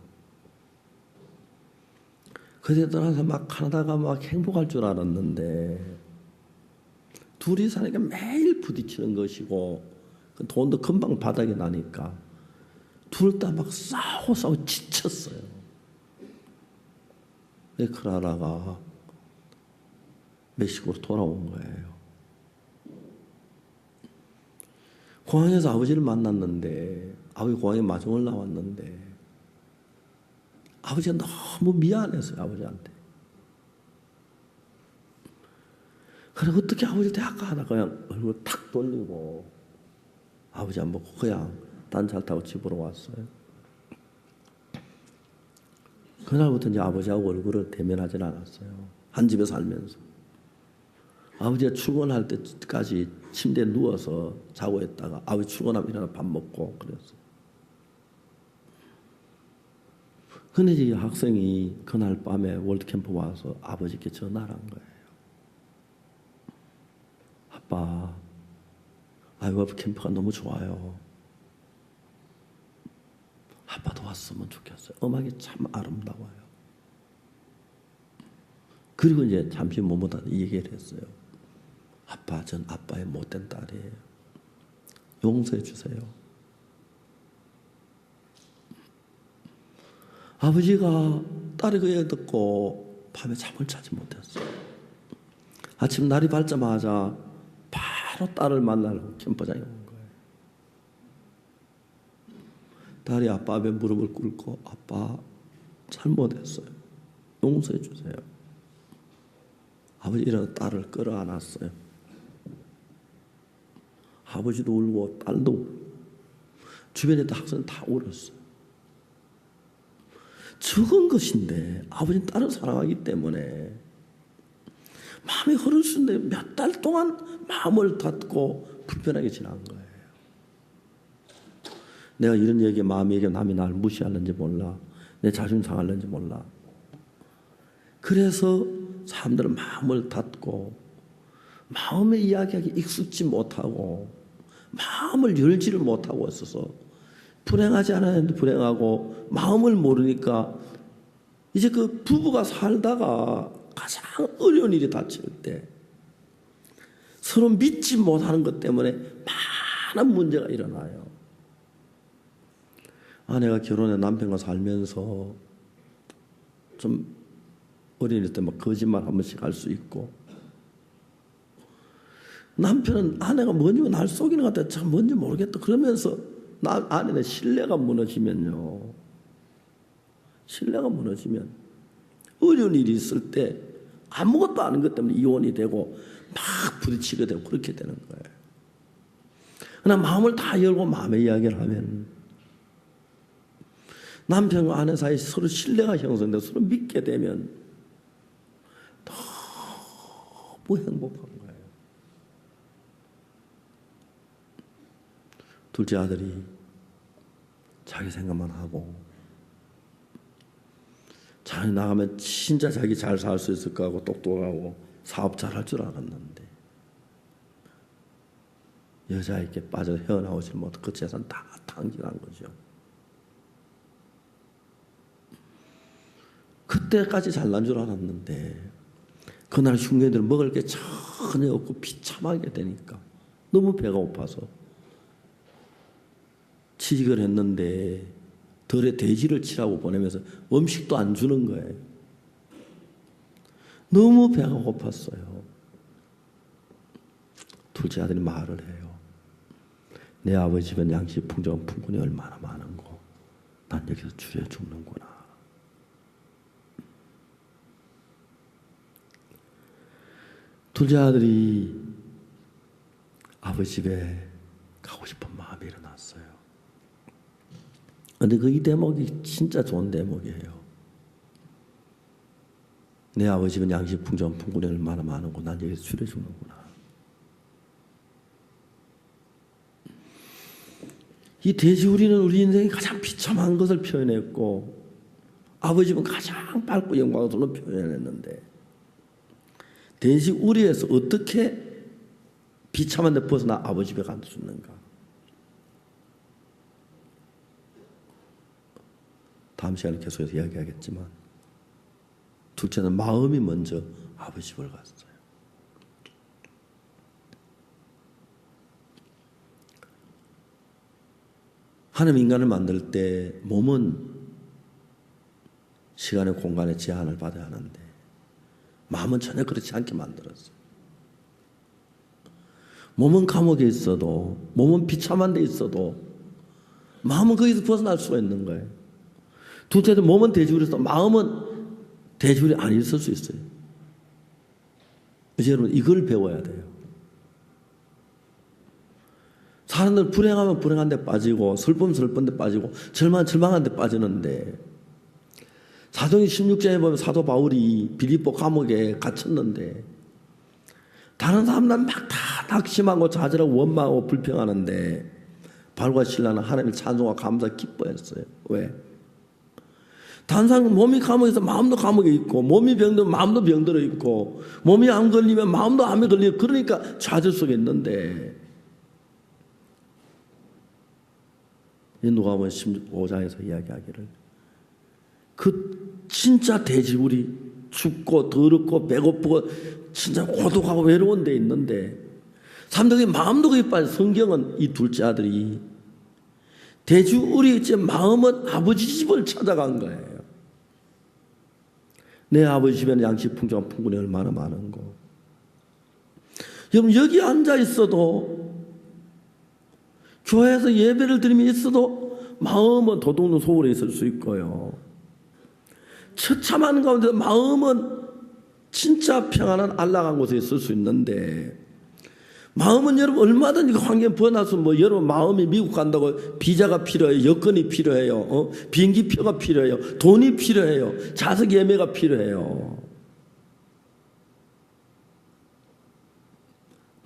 그때 떠나서 막 카나다가 막 행복할 줄 알았는데 둘이 사니까 매일 부딪히는 것이고 돈도 금방 바닥에 나니까 둘 다 막 싸우고 지쳤어요. 클라라가 멕시코로 돌아온 거예요. 공항에서 아버지를 만났는데 아버지 공항에 마중을 나왔는데 아버지가 너무 미안했어요. 아버지한테. 그래 어떻게 아버지 대학 가다 그냥 얼굴 탁 돌리고 아버지 안 보고 그냥 단차 타고 집으로 왔어요. 그날부터 이제 아버지하고 얼굴을 대면하진 않았어요. 한 집에 살면서. 아버지가 출근할 때까지 침대에 누워서 자고 있다가 아버지 출근하면 일어나 밥 먹고 그랬어요. 근데 이 학생이 그날 밤에 월드캠프 와서 아버지께 전화를 한 거예요. 아빠, 월드캠프가 너무 좋아요. 아빠도 왔으면 좋겠어요. 음악이 참 아름다워요. 그리고 이제 잠시 머무다 이 얘기를 했어요. 아빠, 전 아빠의 못된 딸이에요. 용서해 주세요. 아버지가 딸이 그 얘기 듣고 밤에 잠을 자지 못했어요. 아침 날이 밝자마자 바로 딸을 만나러 캠퍼장에 온 거예요. 딸이 아빠 앞에 무릎을 꿇고 아빠 잘못했어요. 용서해 주세요. 아버지 일어나 딸을 끌어안았어요. 아버지도 울고 딸도 울고 주변에 있던 학생은 다 울었어요. 적은 것인데 아버지는 딸을 사랑하기 때문에 마음이 흐를 수 있는데 몇 달 동안 마음을 닫고 불편하게 지난 거예요. 내가 이런 얘기에 마음이 얘기해 남이 나를 무시하는지 몰라. 내 자존심 상하는지 몰라. 그래서 사람들은 마음을 닫고 마음의 이야기하기 익숙지 못하고 마음을 열지를 못하고 있어서 불행하지 않았는데 불행하고 마음을 모르니까 이제 그 부부가 살다가 가장 어려운 일이 닥칠 때 서로 믿지 못하는 것 때문에 많은 문제가 일어나요. 아내가 결혼해 남편과 살면서 좀 어린이 때 막 거짓말 한 번씩 할 수 있고 남편은 아내가 뭔지 날 속이는 것 같아. 참 뭔지 모르겠다. 그러면서 아내는 신뢰가 무너지면요. 신뢰가 무너지면 어려운 일이 있을 때 아무것도 아닌 것 때문에 이혼이 되고 막 부딪히게 되고 그렇게 되는 거예요. 그러나 마음을 다 열고 마음의 이야기를 하면 남편과 아내 사이 서로 신뢰가 형성되고 서로 믿게 되면 너무 행복한 거예요. 둘째 아들이 자기 생각만 하고 자기 나가면 진짜 자기 잘 살 수 있을 거 하고 똑똑하고 사업 잘 할 줄 알았는데 여자에게 빠져 헤어나오지 못해 그 재산 다 탕진한 거죠. 그때까지 잘난 줄 알았는데 그날 흉내들 먹을 게 전혀 없고 비참하게 되니까 너무 배가 고파서 취직을 했는데 덜에 돼지를 치라고 보내면서 음식도 안 주는 거예요. 너무 배가 고팠어요. 둘째 아들이 말을 해요. 내 아버지 집엔 양식 풍정 풍군이 얼마나 많은 거 난 여기서 줄여 죽는구나. 둘째 아들이 아버지 집에 가고 싶은 마음이 일어났어요. 그런데 그 이 대목이 진짜 좋은 대목이에요. 내 아버지 집은 양식 풍정 풍군이 얼마나 많은 거 난 여기서 줄여 죽는구나. 이 돼지우리는 우리 인생이 가장 비참한 것을 표현했고 아버지 집은 가장 밝고 영광스러운 표현했는데 돼지우리에서 어떻게 비참한 데 벗어나 아버지 집에 갈 수 있는가? 다음 시간에 계속해서 이야기하겠지만 둘째는 마음이 먼저 아버지 집을 갔어요. 하나님 인간을 만들 때 몸은 시간의 공간의 제한을 받아야 하는데 마음은 전혀 그렇지 않게 만들었어요. 몸은 감옥에 있어도 몸은 비참한 데 있어도 마음은 거기서 벗어날 수가 있는 거예요. 둘째는 몸은 돼지우리에서 마음은 돼지우리 안에 있을 수 있어요. 이제 여러분 이걸 배워야 돼요. 사람들 불행하면 불행한 데 빠지고 슬픔 슬픈 데 빠지고 절망한 데 빠지는데 사도행 16장에 보면 사도 바울이 빌립보 감옥에 갇혔는데 다른 사람들은 막 다 낙심하고 좌절하고 원망하고 불평하는데 바울과 실라는 하나님의 찬송과 감사 기뻐했어요. 왜? 다른 사람은 몸이 감옥에서 마음도 감옥에 있고 몸이 병들면 마음도 병들어 있고 몸이 암 걸리면 마음도 암에 걸리고 그러니까 좌절 속에 있는데 누가복음 15장에서 이야기하기를 그 진짜 돼지우리 춥고 더럽고 배고프고 진짜 고독하고 외로운 데 있는데 사람들이 마음도 거기 빠져. 성경은 이 둘째 아들이 돼지우리 마음은 아버지 집을 찾아간 거예요. 내 아버지 집에는 양식 풍족한 풍군이 얼마나 많은 거. 여러분 여기 앉아 있어도 교회에서 예배를 드리면 있어도 마음은 도둑놈 속으로 있을 수 있고요. 처참한 가운데 마음은 진짜 평안한 안락한 곳에 있을 수 있는데 마음은 여러분 얼마든지 환경 번화수 뭐 여러분 마음이 미국 간다고 비자가 필요해요. 여권이 필요해요. 비행기표가 필요해요. 돈이 필요해요. 좌석 예매가 필요해요.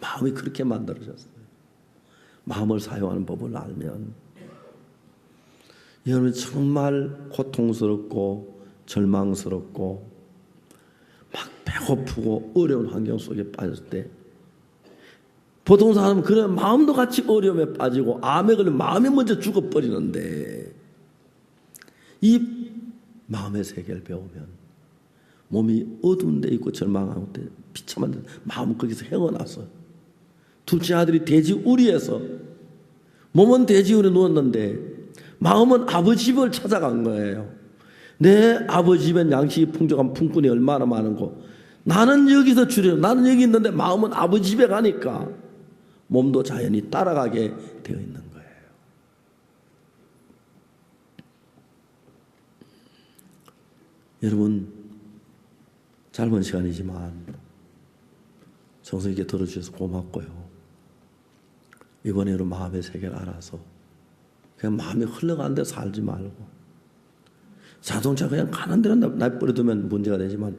마음이 그렇게 만들어졌어요. 마음을 사용하는 법을 알면 여러분 정말 고통스럽고 절망스럽고 막 배고프고 어려운 환경 속에 빠졌을 때 보통 사람은 그런 마음도 같이 어려움에 빠지고 암에 걸리면 마음이 먼저 죽어버리는데 이 마음의 세계를 배우면 몸이 어두운 데 있고 절망하고 때 비참한 데 마음은 거기서 헤어나서 둘째 아들이 돼지 우리에서 몸은 돼지 우리에 누웠는데 마음은 아버지 집을 찾아간 거예요. 내 아버지 집엔 양식이 풍족한 품꾼이 얼마나 많은고 나는 여기서 주려 나는 여기 있는데 마음은 아버지 집에 가니까 몸도 자연히 따라가게 되어 있는 거예요. 여러분 짧은 시간이지만 정성 있게 들어주셔서 고맙고요. 이번에는 마음의 세계를 알아서 그냥 마음이 흘러가는 데 살지 말고 자동차 그냥 가는 대로 내버려두면 문제가 되지만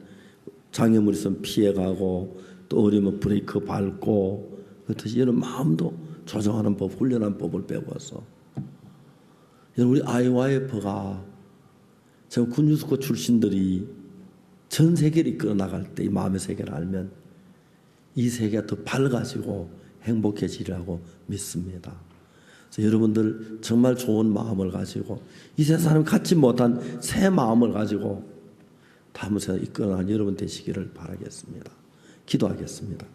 장애물 있으면 피해가고 또 어려우면 브레이크 밟고 그렇듯이 이런 마음도 조정하는 법, 훈련하는 법을 배워서 우리 IYF가 지금 군유스코 출신들이 전 세계를 이끌어 나갈 때 이 마음의 세계를 알면 이 세계가 더 밝아지고 행복해지리라고 믿습니다. 그래서 여러분들 정말 좋은 마음을 가지고 이 세상을 갖지 못한 새 마음을 가지고 다음 세상 이끌어 나가는 여러분 되시기를 바라겠습니다. 기도하겠습니다.